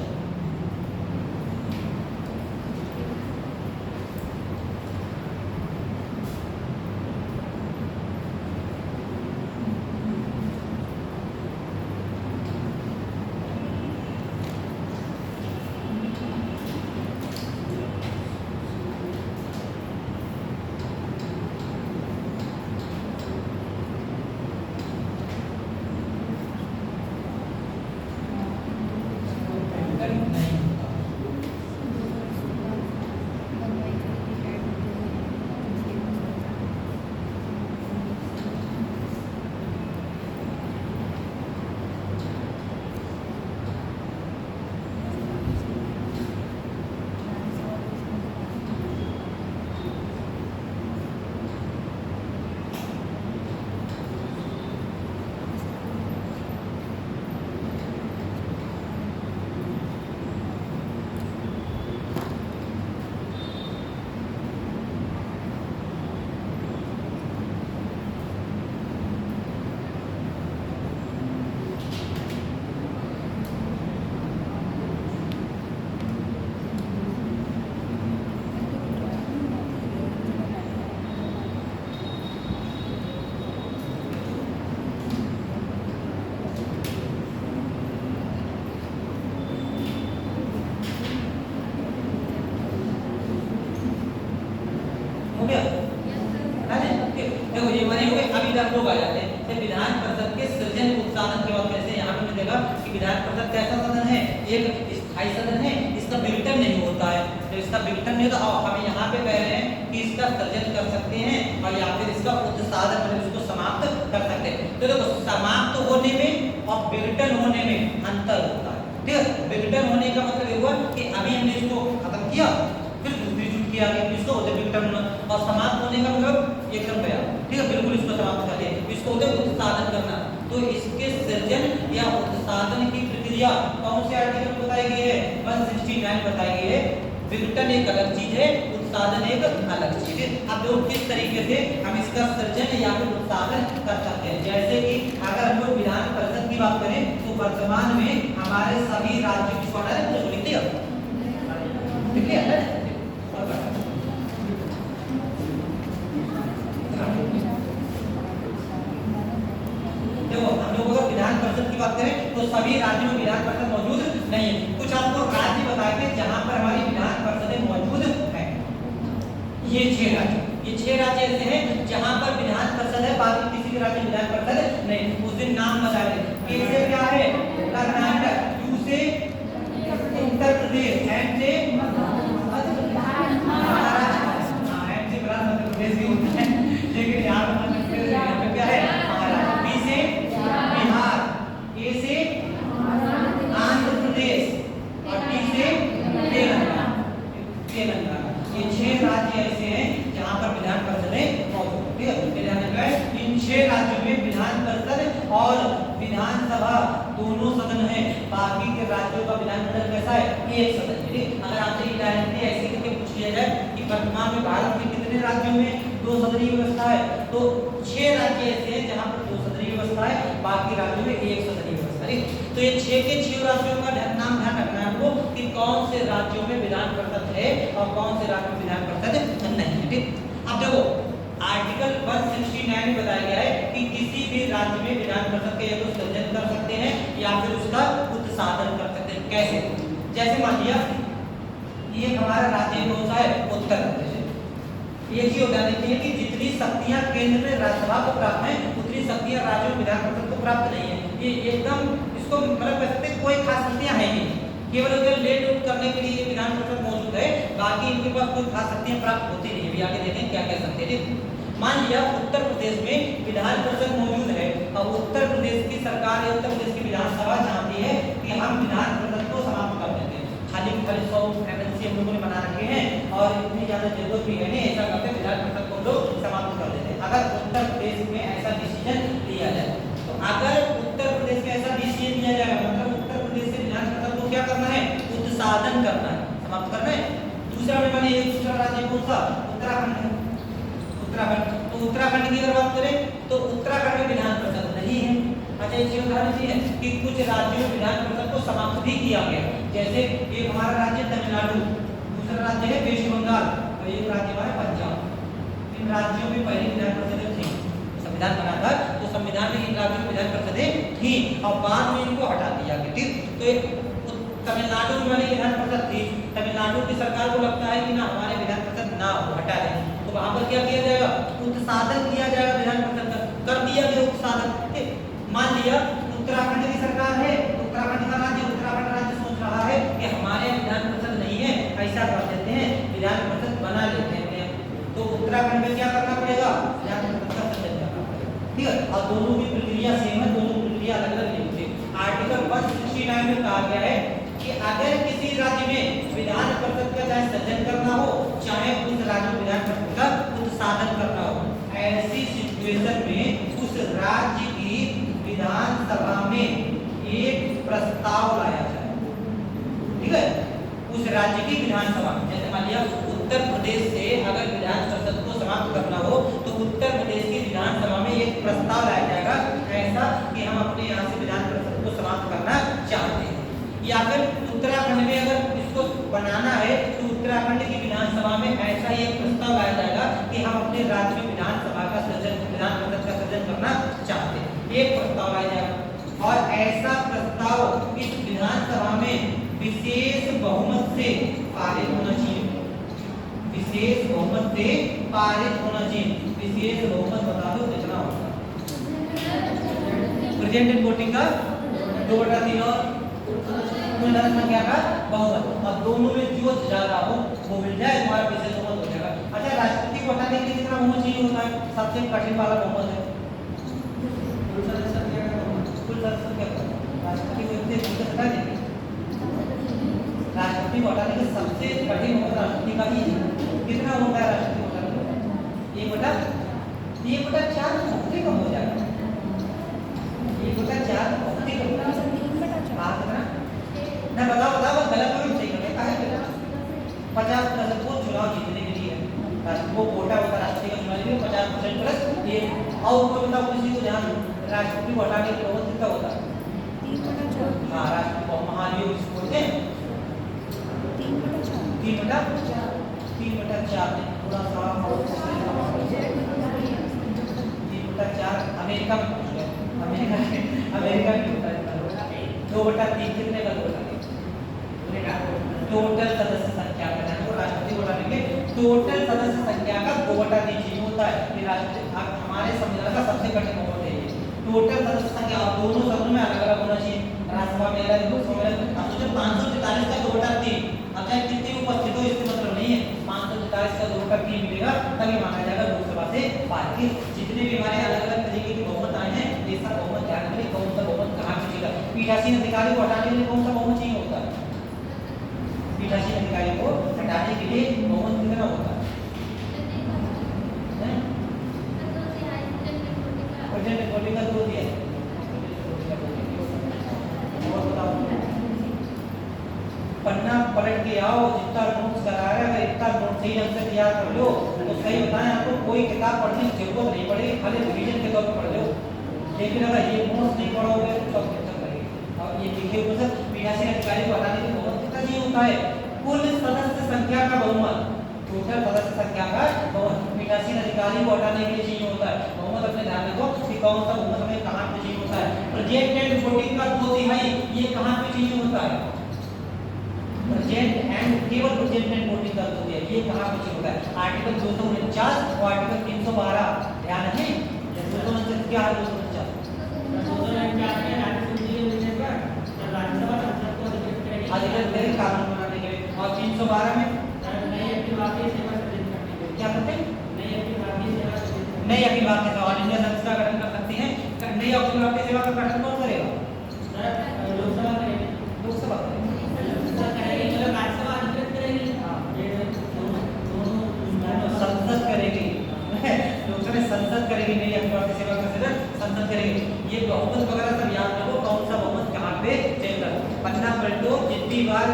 देखो ये बने हुए अभी तक लोग आ जाते हैं। तो विधान परिषद के सृजन उत्साधन की बात करते हैं। यहाँ पे हमने देखा कि विधान परिषद कैसा सदन है, एक स्थायी सदन है, इसका विघटन नहीं होता है। तो इसका विघटन नहीं होता, हम यहाँ पे कह रहे हैं कि इसका सृजन कर सकते हैं और या फिर इसका उत्साधन मतलब इसको समाप्त कर सकते हैं। तो देखो समाप्त होने में और विघटन होने में अंतर होता है। ठीक है, विघटन होने का मतलब ये हुआ कि अभी हमने इसको खत्म किया, फिर दूसरी जुट किया इसको होते विघटन होना, और समाप्त होने का मतलब एकदम गया। ठीक है, बिल्कुल इसको समाप्त कर दिया, इसको होते उत्साधन करना। तो इसके सृजन या उत्साधन की प्रक्रिया कौन से आर्टिकल में बताई गई है, 169 बताई गई है। विघटन एक अलग चीज है, उत्साधन एक अलग चीज है। अब देखो किस तरीके से हम इसका सृजन या फिर उत्साधन कर सकते हैं। जैसे कि अगर हम लोग विधान परिषद की बात करें तो वर्तमान में हमारे सभी राज्यों की ऑर्डर है, मुझे लिख दिया ठीक है। देखो हम लोग अगर विधान परिषद की बात करें तो सभी राज्यों में विधान परिषद मौजूद नहीं है। कुछ आपको राज्य बताएंगे जहां पर हमारी विधान परिषदें मौजूद है। ये 6 राज्य, ये 6 राज्य ऐसे हैं जहां पर विधान परिषद है, बाकी किसी भी राज्य में विधान परिषद नहीं। उस दिन नाम बता दें। ए से क्या है कर्नाटक, यू से उत्तर प्रदेश, एन से महाराष्ट्र, एन से मध्य प्रदेश भी होता है, लेकिन यहाँ पे क्या है महाराष्ट्र। 6 राज्यों में विधान परिषद और विधानसभा दोनों सदन है, बाकी के राज्यों का विधानमंडल कैसा है, एक सदन है। अगर आपसे डायरेक्टली ऐसे करके पूछ लिया जाए कि वर्तमान में भारत के कितने राज्यों में दो सदनीय व्यवस्था है, तो 6 राज्य ऐसे हैं जहां पर दो सदनीय व्यवस्था है, बाकी राज्यों में एक सदनीय व्यवस्था है। तो ये 6 के 6 राज्यों का नाम ध्यान रखना है आपको कि कौन से राज्यों में विधान परिषद है और कौन से राज्यों में विधान परिषद नहीं है। ठीक, अब देखो आर्टिकल 169 में बताया गया है कि किसी भी राज्य में विधान परिषद के या तो सृजन कर सकते हैं या फिर उसका उत्साधन कर सकते हैं। कैसे? जैसे मान लिया ये हमारा राज्य कौन सा है, उत्तर प्रदेश है। एक ही होता देखिए कि जितनी शक्तियां केंद्र में राज्यसभा को प्राप्त हैं उतनी शक्तियां राज्यों में विधान परिषद को प्राप्त नहीं है। ये एकदम इसको मतलब कह सकते हैं कोई खास शक्तियां है नहीं, केवल उधर लेट आउट करने के लिए विधान परिषद मौजूद है, बाकी इनके पास कोई खास शक्तियां प्राप्त होती नहीं है। अभी आगे देखें क्या कह सकते हैं। मान लिया उत्तर प्रदेश में विधान परिषद मौजूद है, अब उत्तर प्रदेश की सरकार या उत्तर प्रदेश की विधानसभा चाहती है कि हम विधान परिषद को समाप्त कर देते हैं, खाली 100 एमएलसी हम लोगों ने बना रखे हैं और इतनी ज्यादा जरूरत भी है नहीं, ऐसा करते विधान परिषद को लोग समाप्त कर देते हैं। अगर उत्तर प्रदेश में ऐसा डिसीजन लिया जाए, तो अगर उत्तर प्रदेश में ऐसा डिसीजन लिया जाएगा मतलब उत्तर प्रदेश से विधान परिषद को क्या करना है, उत्साधन करना है, समाप्त करना है। दूसरा में माने एक दूसरा राज्य कौन सा, उत्तराखंड है। उत्तराखंड, तो उत्तराखंड की अगर बात करें तो उत्तराखंड में विधान परिषद नहीं है। अच्छा एक उदाहरण ये है कि कुछ राज्यों में विधान परिषद को समाप्त भी किया गया, जैसे एक हमारा राज्य तमिलनाडु, दूसरा राज्य है वेस्ट बंगाल और एक राज्य हमारा पंजाब। इन राज्यों में पहले विधान परिषदें थी, संविधान बना था तो संविधान में इन राज्यों में विधान परिषदें थी और बाद में इनको हटा दिया गया। ठीक, तो एक तमिलनाडु में वाली विधान परिषद थी, तमिलनाडु की सरकार को लगता है कि ना हमारे विधान परिषद ना हो, हटा दें, तो वहां पर क्या किया जाएगा, उत्साधन किया जाएगा विधान परिषद का, कर दिया गया उत्साधन। मान लिया उत्तराखंड की सरकार है, उत्तराखंड का राज्य, उत्तराखंड राज्य सोच रहा है कि हमारे विधान परिषद नहीं है, ऐसा कर देते हैं विधान परिषद बना लेते हैं, तो उत्तराखंड में क्या करना पड़ेगा, विधान परिषद का सृजन करना पड़ेगा। ठीक है, और दोनों की प्रक्रिया सेम है, दोनों प्रक्रिया अलग अलग नहीं होती। आर्टिकल 169 में कहा गया है कि अगर किसी राज्य में विधान परिषद का चाहे सृजन करना हो चाहे उस राज्य में विधान परिषद का उत्साधन करना हो, ऐसी सिचुएशन में उस राज्य की विधानसभा में एक प्रस्ताव लाया जाए। ठीक है, उस राज्य की विधानसभा, जैसे मान लिया उत्तर प्रदेश से अगर विधान परिषद को समाप्त करना हो तो उत्तर प्रदेश की विधानसभा में एक प्रस्ताव लाया जाएगा ऐसा कि हम अपने यहाँ से विधान परिषद को समाप्त करना चाहते हैं। या फिर उत्तराखंड में अगर इसको बनाना है तो उत्तराखंड की विधानसभा में ऐसा ही एक प्रस्ताव लाया जाएगा कि हम अपने राज्य में विधानसभा का सृजन, विधान परिषद का सृजन करना चाहते हैं, एक प्रस्ताव लाया जाएगा और ऐसा प्रस्ताव इस विधानसभा में विशेष बहुमत से पारित होना चाहिए। विशेष बहुमत से पारित होना चाहिए। विशेष बहुमत बता दो कितना होगा, प्रेजेंट वोटिंग का 2/3 और कुल संख्या का बहुमत, और दोनों में जो ज्यादा हो वो मिल जाए, हमारा विशेष बहुमत हो जाएगा। अच्छा राष्ट्रपति को हटाने के लिए कितना बहुमत चाहिए होता है, सबसे कठिन वाला बहुमत है कुल सदस्य क्या राष्ट्रपति को इतने हटा देंगे। राष्ट्रपति को हटाने के सबसे कठिन बहुमत राष्ट्रपति का ही है। कितना होता है राष्ट्रपति को हटाने का, 1/4 बहुत ही कम हो जाएगा, 1/4 बहुत ही कम हो जाएगा। ना बताओ बस गलत तो सही है, काहे गलत, 50% को चुनाव जीतने के लिए राष्ट्र को कोटा होता है, राष्ट्रपति का चुनाव में 50% प्लस ये, और कोई बताओ किसी को ध्यान, राष्ट्रपति को हटाने के बहुत कितना होता है, 3/4। हाँ राष्ट्रपति को महाभियोग जिसको बोलते हैं 3/4 थोड़ा सा 3/4 अमेरिका में पूछ गए, अमेरिका में होता है 2/3 कितने का होता है, टोटल सदस्य संख्या का जाने को राष्ट्रपति को हटाने के टोटल सदस्य संख्या का 2/3 होता है। ये राष्ट्रपति हमारे संविधान का सबसे कठिन बहुमत है, टोटल सदस्य संख्या और दोनों सदनों में अलग अलग होना चाहिए, राज्यसभा में अलग, लोकसभा में अलग। अब तो 544 का 2/3, अब चाहे कितनी उपस्थित हो इससे मतलब नहीं है, 544 का 2/3 मिलेगा तभी माना जाएगा लोकसभा से बाकी जितने भी हमारे अलग अलग तरीके के बहुमत आए हैं ये सब बहुमत ध्यान रखिए, कौन सा बहुमत कहाँ मिलेगा। पीठासीन अधिकारी को हटाने के लिए कौन सा बहुमत चाहिए होता है, पीठासीन अधिकारी को हटाने के लिए बहुमत कितना होता है, पलट के आओ, जितना नोट्स कराया अगर इतना नोट सही ढंग से तैयार कर लो तो सही बताएं आपको कोई किताब पढ़ने की जरूरत नहीं पड़ेगी, खाली रिवीजन के तौर पर पढ़ लो। लेकिन अगर ये नोट्स नहीं पढ़ोगे तो सब दिक्कत लगेगी। और ये लिखे हुए सर पीठासीन अधिकारी को हटाने की बहुमत कितना चाहिए होता है? कुल सदस्य संख्या का बहुमत, टोटल सदस्य संख्या का बहुमत पीठासीन अधिकारी को हटाने के लिए चाहिए होता है। बहुमत अपने ध्यान रखो कि कौन सा बहुमत हमें कहां पे चाहिए होता है। प्रेजेंट एंड वोटिंग का 2/3 ये कहां पे चाहिए होता है? प्रेजेंट एंड केवल प्रेजेंट एंड वोटिंग का 2/3 ये कहां पे चाहिए होता है? आर्टिकल 249 और आर्टिकल 312 ध्यान रखें। 249 क्या है? 249 में राज्यसभा अधिकृत कानून बनाने के लिए, और 312 में क्या करते हैं? नई अखिल भारतीय सेवा ऑल इंडिया संस्था का गठन कर सकती है। नई अखिल भारतीय सेवा का गठन कौन करेगा? लोकसभा करेगी। लोकसभा करेगी मतलब राज्यसभा अधिकृत करेगी। संसद करेगी। लोकसभा संसद करेगी, नई अखिल भारतीय सेवा का सदन संसद करेगी। ये बहुमत वगैरह सब याद रखो कौन सा बहुमत कहां पे चलेगा। पन्ना पलटो, जितनी बार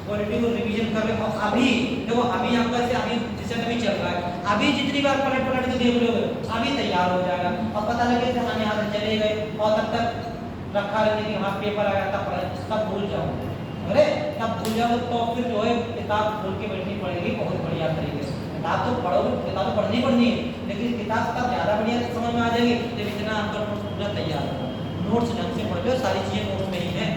पॉलिटिकल रिवीजन कर रहे हो अभी देखो, अभी आपका से अभी सेशन अभी चल रहा है, अभी जितनी बार पलट पलट के देख लोगे अभी तैयार हो जाएगा और पता लगे कि हम यहाँ से चले गए और तब तक रखा रहने की वहाँ पेपर आया था पढ़ा तब भूल जाओगे। अरे तब भूल जाओगे तो फिर जो है किताब खोल के बैठनी पड़ेगी बहुत बढ़िया तरीके से। किताब तो पढ़ोगे, किताब तो पढ़नी पड़नी है, लेकिन किताब तब ज़्यादा बढ़िया समझ में आ जाएगी जब इतना आपका नोट्स पूरा तैयार हो। नोट्स ढंग से पढ़ लो, सारी चीजें नोट्स में ही है।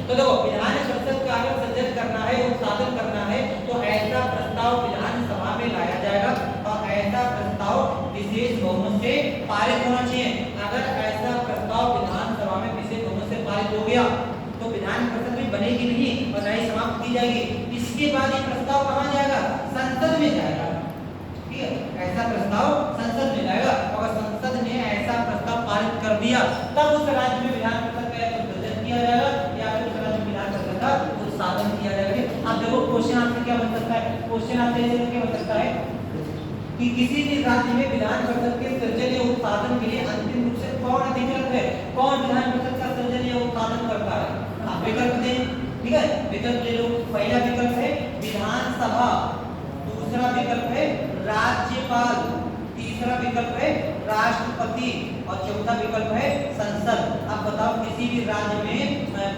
तो देखो विधान परिषद का अगर सृजन करना है, उत्पादन करना है तो ऐसा प्रस्ताव विधानसभा में लाया जाएगा और ऐसा प्रस्ताव विशेष बहुमत से पारित होना चाहिए। अगर ऐसा प्रस्ताव विधानसभा में विशेष बहुमत से पारित हो गया तो विधान परिषद में बनेगी नहीं और न ही समाप्त की जाएगी। इसके बाद ये प्रस्ताव कहाँ जाएगा? संसद में जाएगा। ठीक है, ऐसा प्रस्ताव संसद में जाएगा। अगर संसद ने ऐसा प्रस्ताव पारित कर दिया तब उस राज्य में विधान परिषद का सृजन किया जाएगा या फिर उस राज्य में विधान परिषद का उत्पादन किया जाएगा। अब देखो क्वेश्चन आपसे क्या बन सकता है? क्वेश्चन आपसे ऐसे क्या बन सकता है कि किसी भी राज्य में विधान परिषद के सृजन या उत्पादन के लिए अंतिम रूप से कौन अधिकृत है? कौन विधान परिषद का सृजन या उत्पादन करता है? आप विकल्प दें। ठीक है, विकल्प ले लो। पहला विकल्प है विधानसभा, दूसरा विकल्प है राज्यपाल, तीसरा विकल्प है राष्ट्रपति और चौथा विकल्प है संसद। अब बताओ किसी भी राज्य में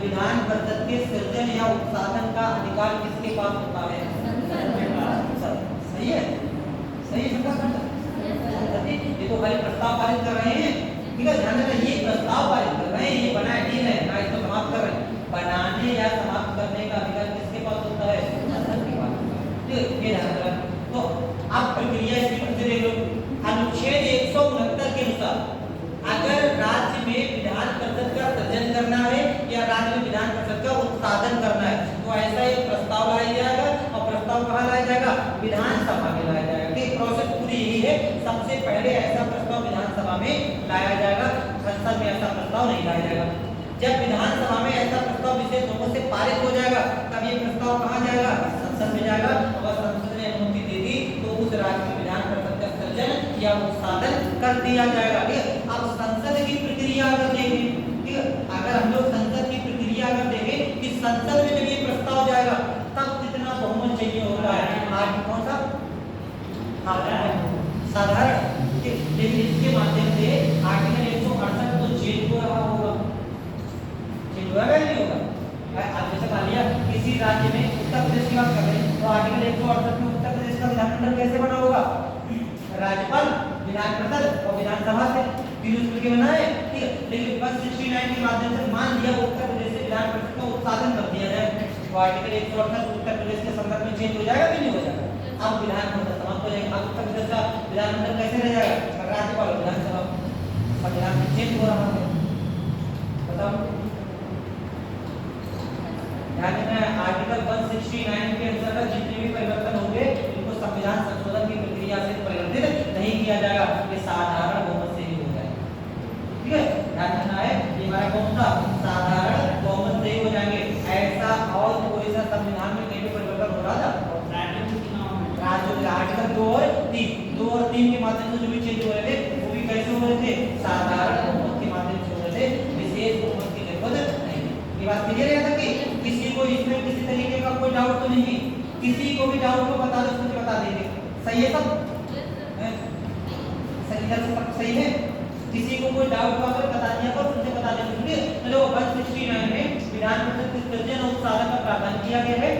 विधान परिषद के सृजन या उत्पादन का अधिकार किसके पास होता है? संसद। सही है, सही है। ये तो खाली प्रस्ताव पारित कर रहे हैं। ठीक है, ध्यान देना, ये प्रस्ताव पारित कर रहे हैं, ये बनाए डील है ना, इसको समाप्त कर रहे हैं। बनाने या समाप्त करने का अधिकार किसके पास होता है? संसद के पास होता है। ठीक है, ये ध्यान रखना। तो अब प्रक्रिया इसकी फिर से देख लो। अनुच्छेद 169 के अनुसार अगर राज्य में विधान परिषद का सृजन करना है या राज्य में विधान परिषद का उत्पादन करना है तो ऐसा एक प्रस्ताव लाया जाएगा और प्रस्ताव कहाँ लाया जाएगा? विधानसभा में लाया जाएगा। ठीक, प्रोसेस पूरी यही है। सबसे पहले ऐसा प्रस्ताव विधानसभा में लाया जाएगा, संसद में ऐसा प्रस्ताव नहीं लाया जाएगा। जब विधानसभा में ऐसा प्रस्ताव विशेष बहुमत से पारित हो जाएगा तब ये प्रस्ताव कहाँ जाएगा? संसद में जाएगा। अगर संसद ने अनुमति दे दी तो उस राज्य में विधान परिषद का सृजन या उत्पादन कर दिया जाएगा। ठीक है, अब संसद की प्रक्रिया अगर देखें, ठीक है, अगर हम लोग संसद की प्रक्रिया अगर देखें कि संसद में जब ये प्रस्ताव जाएगा तब कितना बहुमत चाहिए होता है? आज कौन सा? साधारण। लेकिन इसके माध्यम से आर्टिकल 168 तो चेंज हो रहा होगा, चेंज होगा नहीं होगा? आप जैसे मान लिया किसी राज्य में उत्तर प्रदेश की बात कर रहे हैं तो आर्टिकल 168 में उत्तर प्रदेश का विधानमंडल कैसे बना होगा? राज्यपाल, विधान परिषद और विधानसभा से फिर उसके बना है। ठीक है, लेकिन 169 के माध्यम से मान लिया उत्तर प्रदेश से विधान परिषद का उत्पादन कर दिया जाए तो आर्टिकल 168 उत्तर प्रदेश के संदर्भ में चेंज हो जाएगा कि नहीं हो जाएगा? अब विधान परिषद समाप्त हो जाएगा। अब उत्तर प्रदेश का विधानमंडल कैसे रह जाएगा? राज्यपाल और विधानसभा। अब विधान चेंज हो रहा है, बताओ। ध्यान देना, आर्टिकल 169 के अंतर्गत जितने भी परिवर्तन होंगे इनको संविधान संशोधन की प्रक्रिया से परिवर्तित नहीं किया जाएगा, ये साधारण बहुमत से ही हो जाएगा। ठीक है, ध्यान देना है, ये हमारा कौन सा? साधारण बहुमत से ही हो जाएंगे। ऐसा और कोई सा संविधान में कहीं भी परिवर्तन हो रहा था? आर्टिकल 2 और 3 के माध्यम से जो भी चेंज हो रहे थे वो भी कैसे हो रहे थे? साधारण बहुमत के माध्यम से हो रहे थे, विशेष बहुमत की जरूरत नहीं। ये बात क्लियर है कि किसी को इसमें किसी तरीके का कोई डाउट किसी को भी डाउट हो बता दो, मुझे बता देंगे। सही है सब? सही है सब? सही है? किसी को कोई डाउट हुआ तो बता दिया करो, मुझे बता देंगे। ठीक है? चलो 169 में विधानमंडल के सृजन और उत्साधन का प्रावधान किया गया है।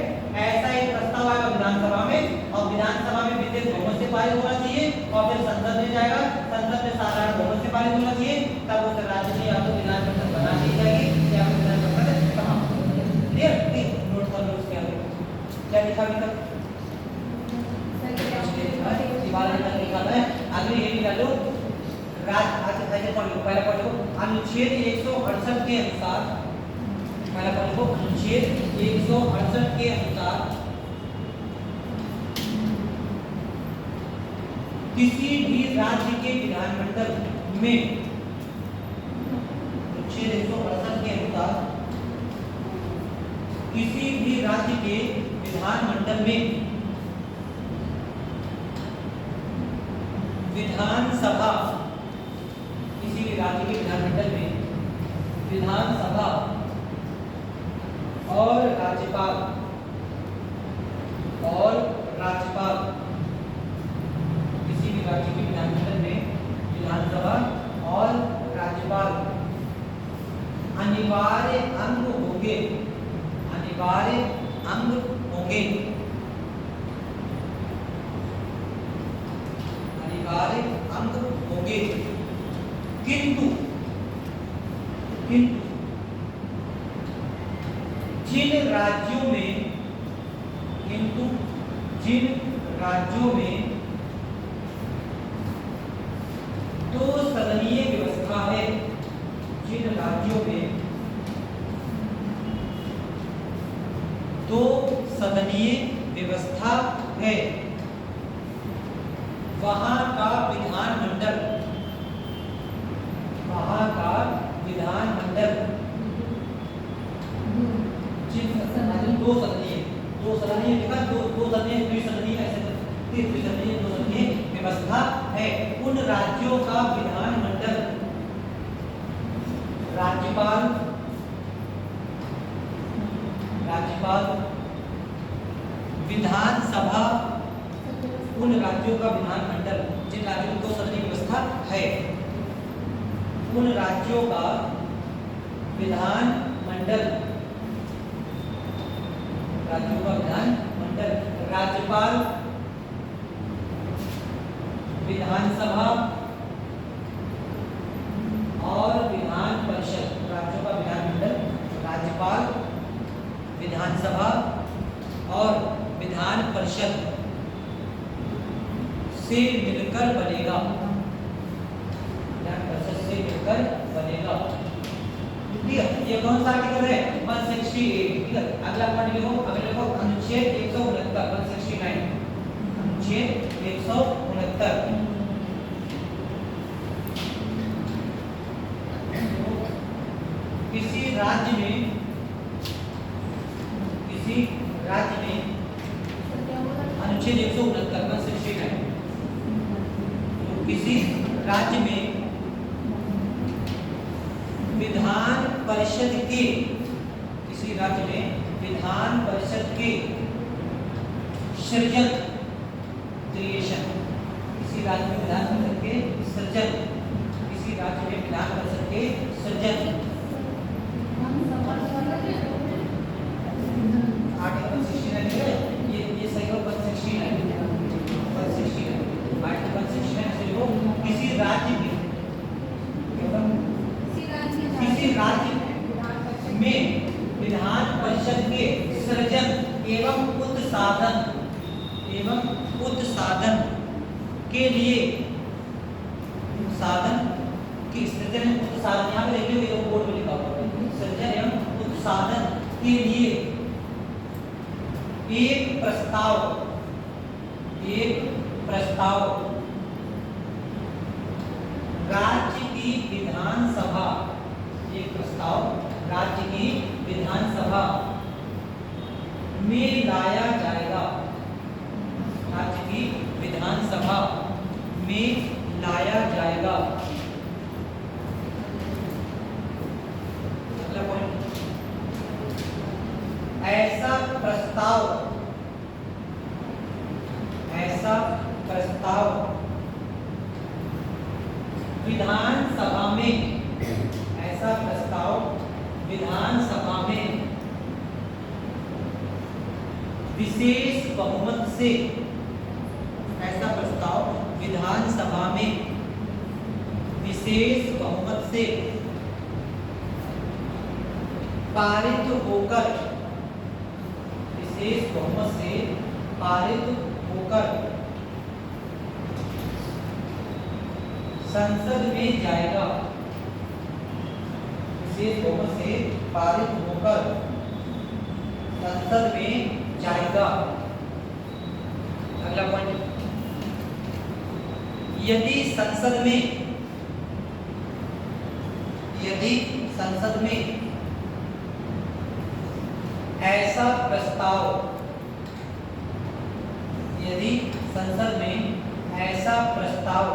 ऐसा एक प्रस्ताव आएगा विधानसभा में और विधानसभा में विधेयक बहुमत से पारित होना चाहिए और फिर संसद में जाएगा, संसद में साधारण बहुमत से पारित होना चाहिए, तब उस राज्य में या तो विधान परिषद बना दी जाएगी या फिर विधान परिषद समाप्त हो जाएगी। क्लियर? ठीक, नोट कर लो उसके आगे क्या लिखा अभी तक। लिखा है आगे ये लिखा लो पहला पढ़ लो अनुच्छेद 168 के अनुसार, पहला पढ़ लो अनुच्छेद 168 के अनुसार किसी भी राज्य के विधानमंडल में, अनुच्छेद 168 के अनुसार किसी भी राज्य के विधानमंडल में विधानसभा, किसी भी राज्य के विधानमंडल में विधानसभा और राज्यपाल किसी भी राज्य के विधानमंडल में विधानसभा और राज्यपाल अनिवार्य अंग होंगे, अनिवार्य अंग होंगे, अनिवार्य अंग होंगे। किंतु जिन राज्यों में दो सदनीय व्यवस्था है, जिन राज्यों में दो सदनीय व्यवस्था है वहां का विधानमंडल दो सदनीय व्यवस्था है, उन राज्यों का विधानमंडल राज्यपाल विधानसभा, उन राज्यों का विधानमंडल जिन राज्यों में दो सदनीय व्यवस्था है उन राज्यों का विधानमंडल, राज्यपाल विधानसभा और विधान परिषद, राज्यों का विधानमंडल राज्यपाल विधानसभा और विधान परिषद से मिलकर बनेगा, विधान परिषद से मिलकर बनेगा। ठीक है, ये कौन सा आर्टिकल है? 168। ठीक है, अगला पॉइंट लिखो, अगला लिखो अनुच्छेद 169, 169 अनुच्छेद 169। किसी राज्य में अनुच्छेद 169 किसी राज्य में विधान परिषद के, किसी राज्य में विधान परिषद के सृजन, क्रिएशन, किसी राज्य में विधान परिषद के सृजन, किसी राज्य में विधान परिषद के सृजन आर्टिकल 169 है, ये सही हो 169 आर्टिकल 169 से जो किसी राज्य में में विधान परिषद के सृजन एवं उत्साधन के लिए, साधन की सृजन उत्साधन, यहाँ पे देखिए ये बोर्ड में लिखा हुआ है, सृजन एवं उत्साधन के लिए एक प्रस्ताव राज्य की विधानसभा, एक प्रस्ताव राज्य की विधानसभा में लाया जाएगा, राज्य की विधानसभा में लाया जाएगा। अगला पॉइंट, ऐसा प्रस्ताव विशेष बहुमत से ऐसा प्रस्ताव विधानसभा में विशेष बहुमत से पारित होकर विशेष बहुमत से पारित होकर संसद में जाएगा। विशेष बहुमत से पारित होकर संसद में जाएगा। अगला पॉइंट, यदि संसद में ऐसा प्रस्ताव यदि संसद में ऐसा प्रस्ताव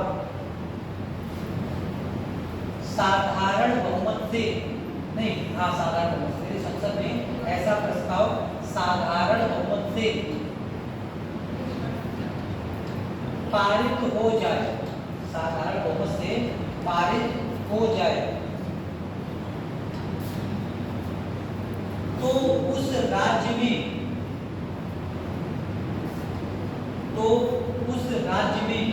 साधारण बहुमत से साधारण बहुमत से, यदि संसद में ऐसा प्रस्ताव साधारण बहुमत से पारित हो जाए, साधारण बहुमत से पारित हो जाए, तो उस राज्य में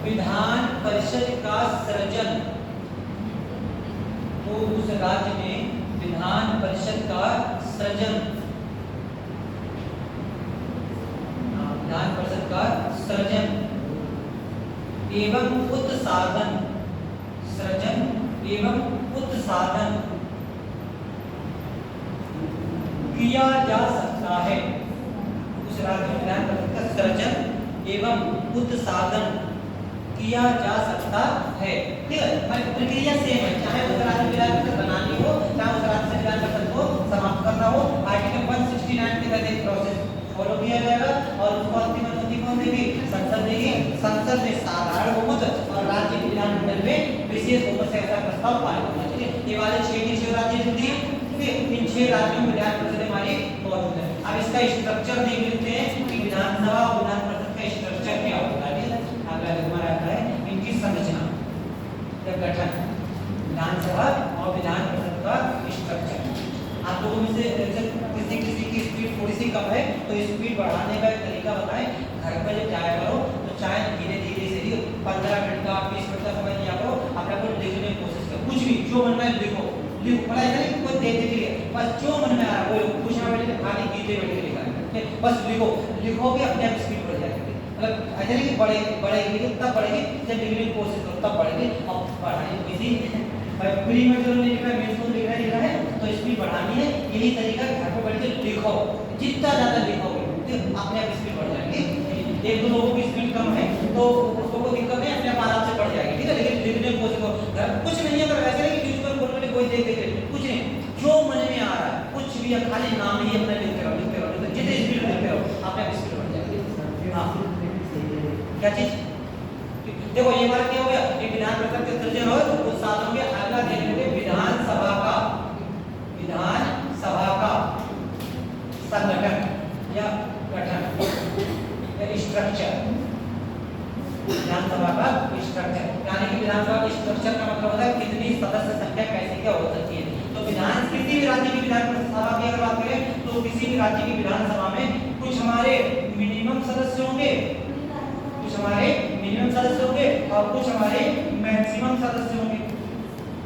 विधान परिषद का सृजन, तो उस राज्य में विधान परिषद का सृजन, विधान परिषद का सृजन एवं उत्साधन, सृजन एवं उत्साधन किया जा सकता है। उस राज्य में विधान परिषद का सृजन एवं उत्साधन किया जा सकता है। ठीक है, प्रक्रिया सेम है, चाहे उस राज्य में विधान परिषद बनानी हो, चाहे उस राज्य से विधान परिषद को समाप्त करना हो। आर्टिकल 169 के तहत एक प्रोसेस फॉलो किया जाएगा और उसको अंतिम अनुमति कौन देगी? संसद देगी। संसद में साधारण बहुमत और राज्य के विधानमंडल में विशेष बहुमत से ऐसा प्रस्ताव पारित होना चाहिए। ये वाले 6 राज्य जो दिए, इन 6 राज्यों में विधान परिषद हमारी मौजूद है। अब इसका स्ट्रक्चर देख लेते हैं कि विधानसभा और विधान परिषद का स्ट्रक्चर क्या होता है। अगला नंबर आता है इनकी संरचना या गठन, विधानसभा और विधान परिषद का स्ट्रक्चर। आप लोगों में से किसी की स्पीड थोड़ी सी कम है तो स्पीड बढ़ाने का एक तरीका बताएं। घर पर जब जाया करो तो चाहे धीरे धीरे से 15 मिनट का 20 मिनट का समय दिया करो, अपने को लिखने की कोशिश करो, कुछ भी जो मन में लिखो भला ऐसा नहीं कोई देख के लिए, बस जो मन में आ रहा है वो पूछना बैठे खाली गीते बैठ के लिखा है, बस लिखोगे अपने आप स्पीड बढ़ जाएगी। मतलब ऐसा नहीं कि बढ़ेगी तब बढ़ेगी, जब लिखने की कोशिश करो तब बढ़ेगी। अब बढ़ाने की किसी प्री में जो लिख रहा है मेंस को लिख रहा है तो स्पीड बढ़ानी है। यही तरीका घर पर बैठ के लिखो, जितना ज्यादा लिखोगे अपने आप स्पीड बढ़ जाएगी। एक दो लोगों की स्पीड कम है तो उसको कोई दिक्कत नहीं, अपने आप आराम से बढ़ जाएगी। ठीक है, लेकिन लिखने की कोशिश करो। घर कुछ नहीं है, अगर वैसे नहीं कि न्यूज़पेपर खोलने में कोई देख कुछ नहीं, जो मन में आ रहा है कुछ भी खाली नाम ही अपना लिखते रहो, जितनी स्पीड लिखते रहो अपने आप स्पीड बढ़ जाएगी। हाँ, क्या चीज देखो, ये बात क्या हो गया, ये विधान परिषद के सृजन और उत्साधन के। अगला देख लेते हैं विधानसभा का संगठन या गठन या स्ट्रक्चर। विधानसभा का स्ट्रक्चर यानी कि विधानसभा के स्ट्रक्चर का मतलब होता है कितनी सदस्य संख्या कैसे क्या हो सकती है। तो किसी भी राज्य की विधानसभा की अगर बात करें तो किसी भी राज्य की विधानसभा में कुछ हमारे मिनिमम सदस्य होंगे, कुछ हमारे मिनिमम सदस्य होंगे और कुछ हमारे मैक्सिमम सदस्य होंगे।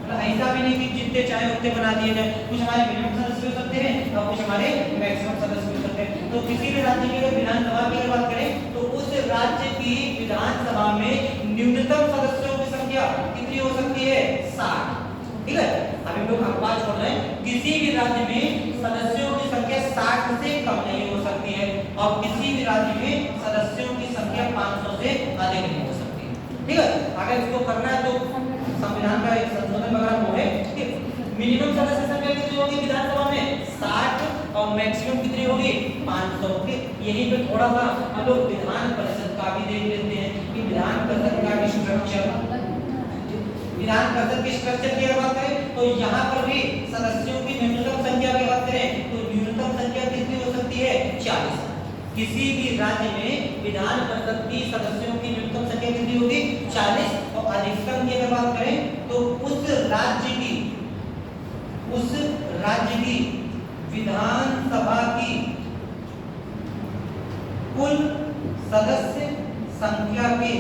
मतलब ऐसा भी नहीं कि जितने चाहे उतने बना दिए जाए, कुछ हमारे मिनिमम सदस्य हो सकते हैं और कुछ हमारे मैक्सिमम सदस्य हो सकते हैं। तो किसी भी राज्य की अगर विधानसभा की अगर बात करें तो उस राज्य की विधानसभा में न्यूनतम सदस्यों की संख्या कितनी हो सकती है? 60। ठीक है, अभी हम लोग बात छोड़ रहे हैं, किसी भी राज्य में सदस्यों की संख्या 60 से कम नहीं हो सकती है और किसी भी राज्य में सदस्यों की संख्या 500 से अधिक नहीं हो सकती। ठीक है, अगर इसको करना है तो संविधान का एक संशोधन वगैरह हो है। मिनिमम सदस्य संख्या कितनी होगी विधानसभा में? 60 और मैक्सिमम कितनी होगी? 500। यहीं पे थोड़ा सा हम लोग विधान परिषद का भी देख लेते हैं कि विधान परिषद का स्ट्रक्चर, विधान परिषद के स्ट्रक्चर की अगर बात करें तो यहाँ पर भी सदस्यों की न्यूनतम संख्या की बात करें तो न्यूनतम संख्या कितनी हो सकती है? 40। किसी भी राज्य में विधान परिषद की सदस्यों की न्यूनतम संख्या कितनी होगी? 40 और अधिकतम की अगर बात करें तो उस राज्य की विधानसभा की कुल सदस्य संख्या के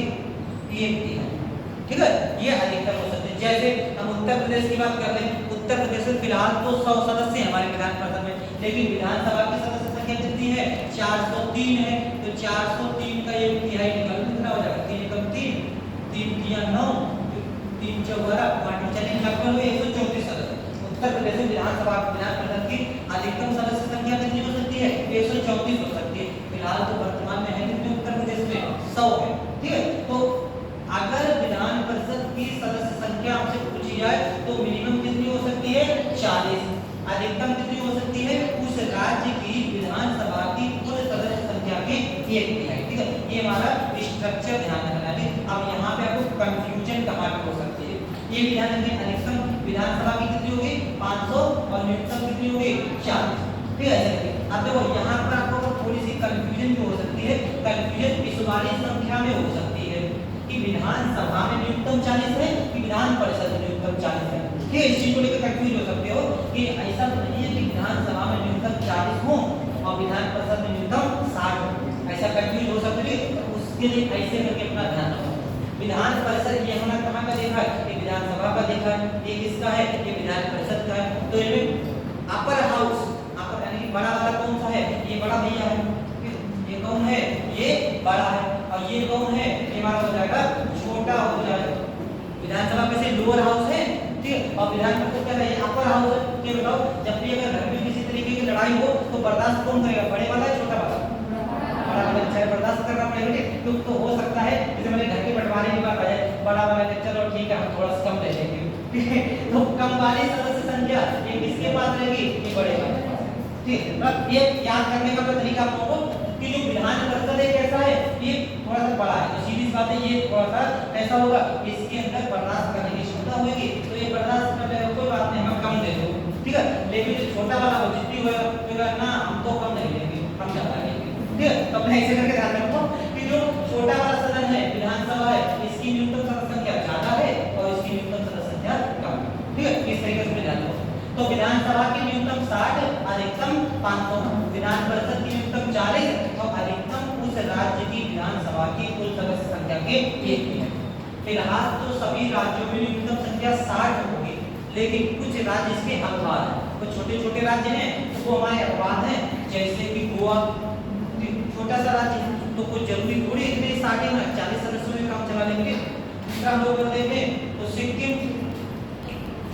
एक तिहाई। ठीक है, ये अधिकतम हो सकते हैं। जैसे हम उत्तर प्रदेश की बात कर लें, उत्तर प्रदेश में फिलहाल तो 100 सदस्य हैं हमारे विधान परिषद में, लेकिन विधानसभा की सदस्य संख्या कितनी है? 403 है। तो 403 का एक तिहाई निकालो, कितना हो जाएगा? 3 एकम 3, 3 तिया 9, 3 चौबारा, 5 चलिए लगभग हुए 134 सदस्य। उत्तर प्रदेश में विधानसभा विधान परिषद की अधिकतम सदस्य संख्या कितनी हो सकती है? 134 हो सकती है। फिलहाल तो वर्तमान में है कितने उत्तर प्रदेश में? 100 है। ठीक है, तो अगर विधान परिषद की सदस्य संख्या हमसे पूछी जाए तो मिनिमम कितनी हो सकती है? 40। अधिकतम कितनी हो सकती है? उस राज्य की विधानसभा की कुल सदस्य संख्या के एक तिहाई। ठीक है, ये हमारा स्ट्रक्चर ध्यान रखना है। अब यहाँ पे आपको कंफ्यूजन कहाँ पे हो सकती है ये भी ध्यान रखिए। अधिकतम विधानसभा की कितनी होगी? 500 और न्यूनतम कितनी होगी? 40। ठीक है, ऐसे अब देखो यहाँ पर आपको थोड़ी सी कंफ्यूजन भी हो सकती है। कंफ्यूजन इस वाली संख्या में हो सकती है कि विधानसभा में न्यूनतम 40 है कि विधान परिषद में न्यूनतम 40 है। ठीक है, इस चीज को लेकर कंफ्यूज हो सकते हो कि ऐसा तो नहीं है कि विधानसभा में न्यूनतम 40 हो और विधान परिषद में न्यूनतम 60 हो। ऐसा कंफ्यूज हो सकते है, तो उसके लिए ऐसे करके अपना ध्यान रखो। विधान परिषद ये हमने कहाँ का देखा है? ये विधानसभा का देखा है। ये किसका है? ये विधान परिषद का है। तो इनमें अपर हाउस, अपर यानी कि बड़ा वाला कौन सा है? ये बड़ा भैया है। ये कौन है? ये बड़ा है। और ये कौन है? ये हमारा हो जाएगा छोटा हो जाएगा। विधानसभा में से लोअर हाउस है, ठीक है, और विधान परिषद क्या है? अपर हाउस है। ये बताओ, जब भी अगर घर में किसी तरीके की लड़ाई हो तो बर्दाश्त कौन करेगा? बड़े वाला है छोटा वाला? बड़ा वाला अच्छा है, बर्दाश्त करना पड़ेगा। क्योंकि तो हो सकता है जैसे मैंने घर के बंटवारे की बात आ जाए, बड़ा वाला ने चलो ठीक है हम थोड़ा सा कम ले लेंगे, ठीक है, तो कम वाली सदस्य संख्या ये किसके पास रहेगी? ये बड़े वाले के पास। ठीक है, अब ये याद करने का तरीका आप लोगों को कि जो विधान परिषद है कैसा है? ये थोड़ा सा बड़ा है, तो सीधी सी बात है ये थोड़ा सा ऐसा होगा, इसके अंदर बर्दाश्त करने की क्षमता होगी, तो ये बर्दाश्त कर लेगा, कोई बात नहीं हम कम दे दो, ठीक है। लेकिन जो छोटा वाला हो जितनी होगा ना हम तो कम नहीं लेंगे, हम ज्यादा लेंगे, ठीक है। तो अपने ऐसे करके ध्यान रखो कि जो छोटा वाला सदन है विधानसभा है, इसकी न्यूनतम सदस्य संख्या ज्यादा है और इसकी न्यूनतम सदस्य संख्या कम है, ठीक है। इस तरीके से ध्यान रखो। तो विधानसभा की न्यूनतम 60, अधिकतम 500, विधान परिषद की न्यूनतम 40 और अधिकतम उस राज्य की विधानसभा की कुल सदस्य संख्या के एक है। फिलहाल तो सभी राज्यों में न्यूनतम संख्या 60 होगी, लेकिन कुछ राज्य इसके अपवाद हैं। कुछ छोटे छोटे राज्य हैं वो हमारे अपवाद हैं, जैसे कि गोवा छोटा सा राज्य है, तो कुछ जरूरी थोड़ी इतने 60 में 40 सदस्यों में काम चला लेंगे। दूसरा हम लोग देखें तो सिक्किम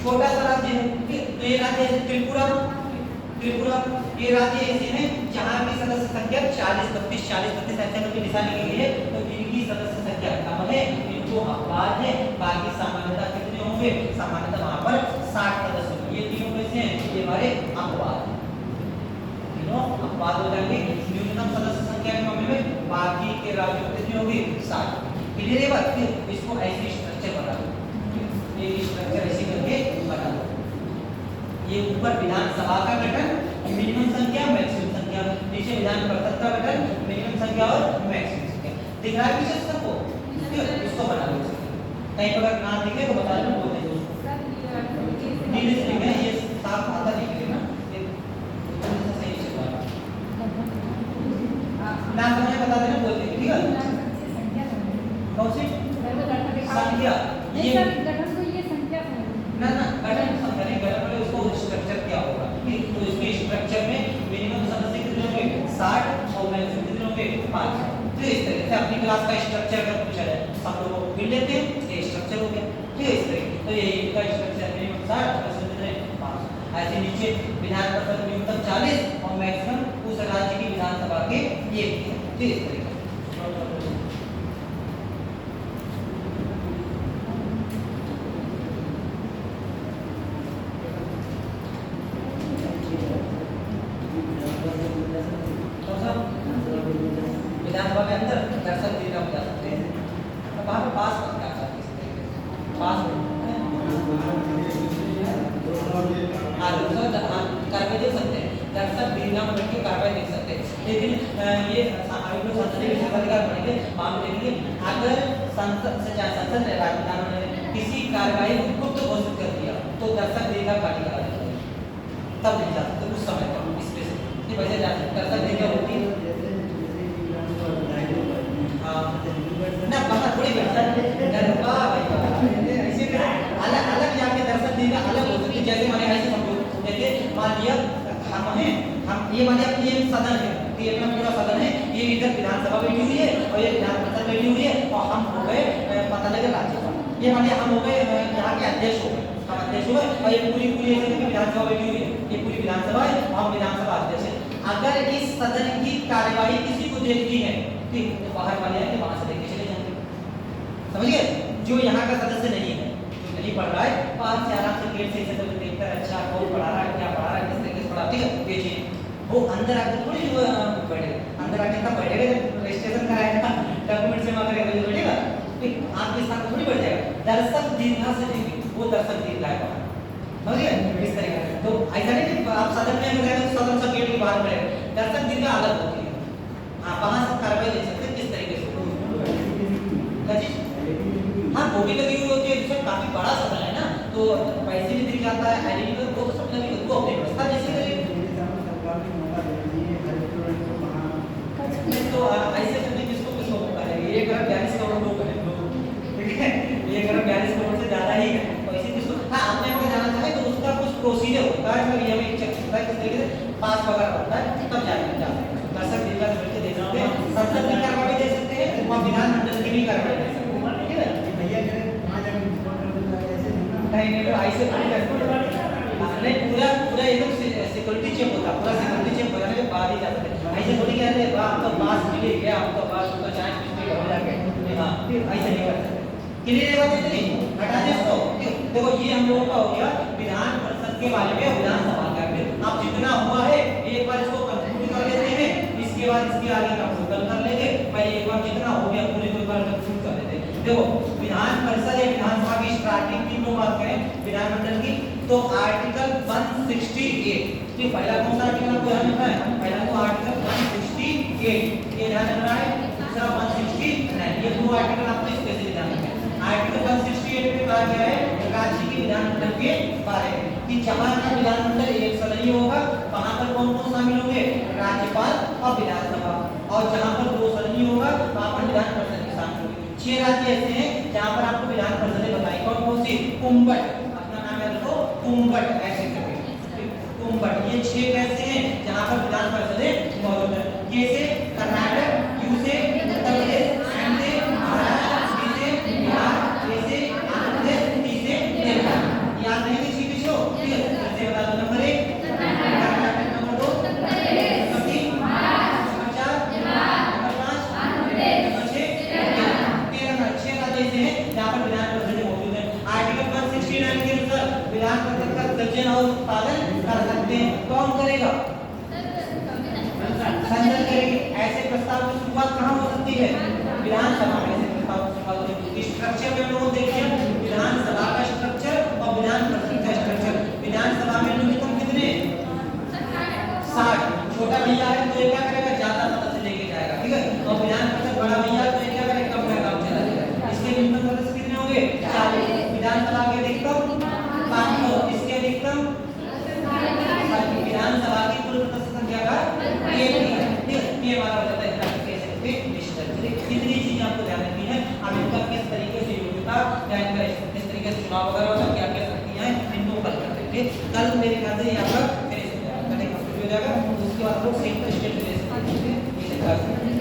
छोटा सा राज्य है, तो ये राज्य है त्रिपुरा। ये राज्य ऐसे हैं जहाँ की सदस्य संख्या 40-32 ऐसे करके निशान की गई है, तो इनकी सदस्य संख्या कम है, इनको अपवाद है। बाकी सामान्यतः कितने होंगे? सामान्यतः वहाँ पर 60 सदस्य होंगे। ये तीनों में से हैं, ये हमारे अपवाद हैं, तीनों अपवाद हो जाएंगे। न्यूनतम सदस्य संख्या के मामले में बाकी के राज्यों में कितनी होगी? 60। क्लियर है बात? इसको ऐसे स्ट्रक्चर बना दो, ये स्ट्रक्चर ऐसे करके बना दो। ये ऊपर विधानसभा का गठन, मिनिमम संख्या मैक्सिमम संख्या, नीचे विधान परिषद का गठन, मिनिमम संख्या और मैक्सिमम संख्या। दिख रहा है पीछे सबको? इसको बना लो। कहीं पर अगर ना दिखे तो बता दो, बोल दो उसको। नीले से लिखना है, ये साफ आता नहीं है ना, ये सही से बात ना समझे बता देना, बोल दे, ठीक है। कौन सी संख्या? ये गठन तो ये संख्या ना गठन संख्या नहीं, गठन वाले उसको स्ट्रक्चर क्या होगा, ठीक। तो इसके स्ट्रक्चर में मिनिमम सदस्य कितने होंगे? 60 और मैक्सिमम कितने होंगे? 5। तो इस तरह से अपनी क्लास का स्ट्रक्चर का पूछा जाए सब लोगों को मिल लेते हैं, ये स्ट्रक्चर हो गया, ठीक है। इस तरह तो ये इनका स्ट्रक्चर मिनिमम 60 और मैक्सिमम कितने? 5। ऐसे नीचे विधान परिषद न्यूनतम 40 और मैक्सिमम उस राज्य की विधानसभा के 1, ठीक इस तरह। विधानसभा के अंदर दर्शक देना बता सकते हैं, तो वहाँ पे पास करके आ सकते हैं, पास कार्रवाई देख सकते हैं, दर्शक दीर्घा में बैठ के कार्रवाई देख सकते हैं। लेकिन ये आयोग लोग संसदीय विशेषाधिकार पढ़ेंगे, वहाँ पे देखिए अगर संसद से चाहे संसद ने राजधानी ने किसी कार्रवाई को गुप्त घोषित कर दिया तो दर्शक दीर्घा पार्टी करा देते हैं, तब नहीं जा सकते उस समय पर। ये वैसे दरअसल दीर्घ होती है। हाँ ना पता थोड़ी करता डरवा भाई ऐसे अलग अलग जाके दरअसल दीर्घ अलग हो सकती है। जैसे मैंने ऐसे समझो, जैसे मान लिया हम हैं, हम ये मान लिया कि ये सदन है, कि ये अपना पूरा सदन है, ये इधर विधानसभा बैठी हुई है और ये विधान परिषद बैठी हुई है और हम हो गए पता लगे राज्यपाल। ये मान लिया हम हो गए यहाँ के अध्यक्ष हो गए, हम अध्यक्ष हो गए और ये पूरी ऐसे विधानसभा बैठी हुई है, ये पूरी विधानसभा है और हम विधानसभा अध्यक्ष है। अगर इस सदन की कार्यवाही किसी को देखती है ठीक, तो बाहर वाले आके वहां से देख के चले जाएंगे, समझिए। जो यहाँ का सदस्य नहीं है, जो नहीं पढ़ रहा है, बाहर से आराम से गेट से इसे देखकर अच्छा कौन पढ़ा रहा है, क्या पढ़ा रहा है, किस तरीके से पढ़ा, ठीक है, ये चीज वो अंदर आके थोड़ी जो बैठेगा, अंदर आके तब बैठेगा जब रजिस्ट्रेशन कराएगा, डॉक्यूमेंट जमा करेगा तो बैठेगा, ठीक, आपके साथ थोड़ी बैठ जाएगा। दर्शक दीर्घा से देंगे, वो दर्शक दीर्घा है बाहर, समझिए इस तरीके से। तो ऐसा नहीं कि आप सदन में अगर जाएंगे तो सदन से गेट के बाहर बैठेगा, दर्शक दीर्घा अलग होती है, आप वहां से कार्रवाई देख सकते हैं किस तरीके से। हाँ वो भी लगी हुई होती है, जिसमें काफी बड़ा सदन है ना, तो पैसे भी दिख जाता है, आईडी भी वो सब लगी हुई, वो अपनी व्यवस्था जैसे करेगी। तो ऐसे करने किसको किसको मौका देंगे, 1 अरब 42 करोड़ लोग हैं, ठीक है, 1 अरब 42 करोड़ से ज्यादा ही है, तो ऐसे किसको, हाँ आपने अगर जाना चाहे तो उसका कुछ प्रोसीजर होता है, मतलब ये हमें चेक करता है किस तरीके से पास वगैरह होता है, तब जाते हैं। दर्शक दीर्घा से बैठ के देख सकते हैं, संसद की कार्रवाई दे सकते हैं और विधानमंडल की भी कार्रवाई दे सकते हैं, ठीक है। नहीं तो ऐसे नहीं, पूरा एकदम सिक्योरिटी चेक होता है, पूरा सिक्योरिटी चेक हो जाने के बाद ही जा सकते हैं। ऐसे थोड़ी कहते हैं आपका पास मिल गया, आपका पास उसका चार्ज कितने हो जाएगा, हाँ ऐसे नहीं कर सकते। क्लियर है बात इतनी, हटा दे इसको। देखो ये हम लोगों का हो गया विधान परिषद के बारे में, विधानसभा का अब जितना हुआ है एक बार इसको कंक्लूड कर लेते हैं, इसके बाद इसके आगे का कल कर लेंगे। पहले एक बार जितना हो गया पूरे को एक बार कंक्लूड कर लेते हैं। देखो विधान परिषद या विधानसभा की स्टार्टिंग की लोग बात करें विधानमंडल की, तो आर्टिकल 168, ये पहला कौन सा आर्टिकल आपको ध्यान रखना है, पहला तो आर्टिकल 168 ये ध्यान रखना है, दूसरा 169, ये दो आर्टिकल आपको स्पेशली ध्यान रखना है। आर्टिकल 168 में कहा गया है राज्य के विधानमंडल के बारे में कि जहां का विधानमंडल एक सदनीय होगा वहां पर कौन कौन शामिल होंगे, राज्यपाल और विधानसभा, और जहां पर 2 सदनीय होगा वहां पर विधान परिषद भी शामिल होगी। 6 राज्य ऐसे हैं जहां पर आपको विधान परिषद बताई, कौन कौन सी, कुंभट, अपना नाम याद रखो कुंभट, ऐसे करके कुंभट, ये 6 कैसे हैं जहां पर विधान परिषद मौजूद है। कैसे, कर्नाटक, यू से उत्तर प्रदेश, एम से महाराष्ट्र, बी से बिहार, ए से आंध्र प्रदेश, टी से तेलंगाना। याद नहीं किसी किसी को, ठीक है, ऐसे बता दो। Number 1 Karnataka, number 2 Uttar Pradesh, number 3 Maharashtra, number 4 Bihar, number 5 Andhra Pradesh, number 6 Telangana. 6 राज्य ऐसे हैं जहां पर विधान परिषद मौजूद है। आर्टिकल 169 के अनुसार विधान परिषद का सृजन और उत्पादन कर सकते हैं, कौन करेगा, संसद करेगी। ऐसे प्रस्ताव की शुरुआत कहां हो सकती है, विधानसभा में। ऐसे प्रस्ताव की शुरुआत होती है। स्ट्रक्चर में हम लोग देखिए विधानसभा का स्ट्रक्चर और विधान परिषद का स्ट्रक्चर। विधानसभा में न्यूनतम कितने, 60, छोटा भैया है तो ये क्या करेगा, ज्यादा सदस्य लेके जाएगा, ठीक है, और विधान परिषद बड़ा भैया है तो ये क्या करेगा, कम का काम चला जाएगा। इसके न्यूनतम सदस्य कितने होंगे, 40। विधानसभा के अधिकतम 500, इसके अधिकतम विधानसभा की कुल सदस्य संख्या का 1 है, ठीक है। ये हमारा हो जाता है कैसे पे निश्चित। कितनी चीजें आपको ध्यान रखनी है, अब इनका किस तरीके से योग्यता या इनका किस तरीके से चुनाव वगैरह होता है, क्या क्या शक्तियां हैं, इनको कल कर देंगे। कल मेरे ख्याल से यहाँ पर फिनिश हो जाएगा, कल कंप्लीट हो जाएगा, उसके बाद लोग सेम स्टेप ले सकते हैं।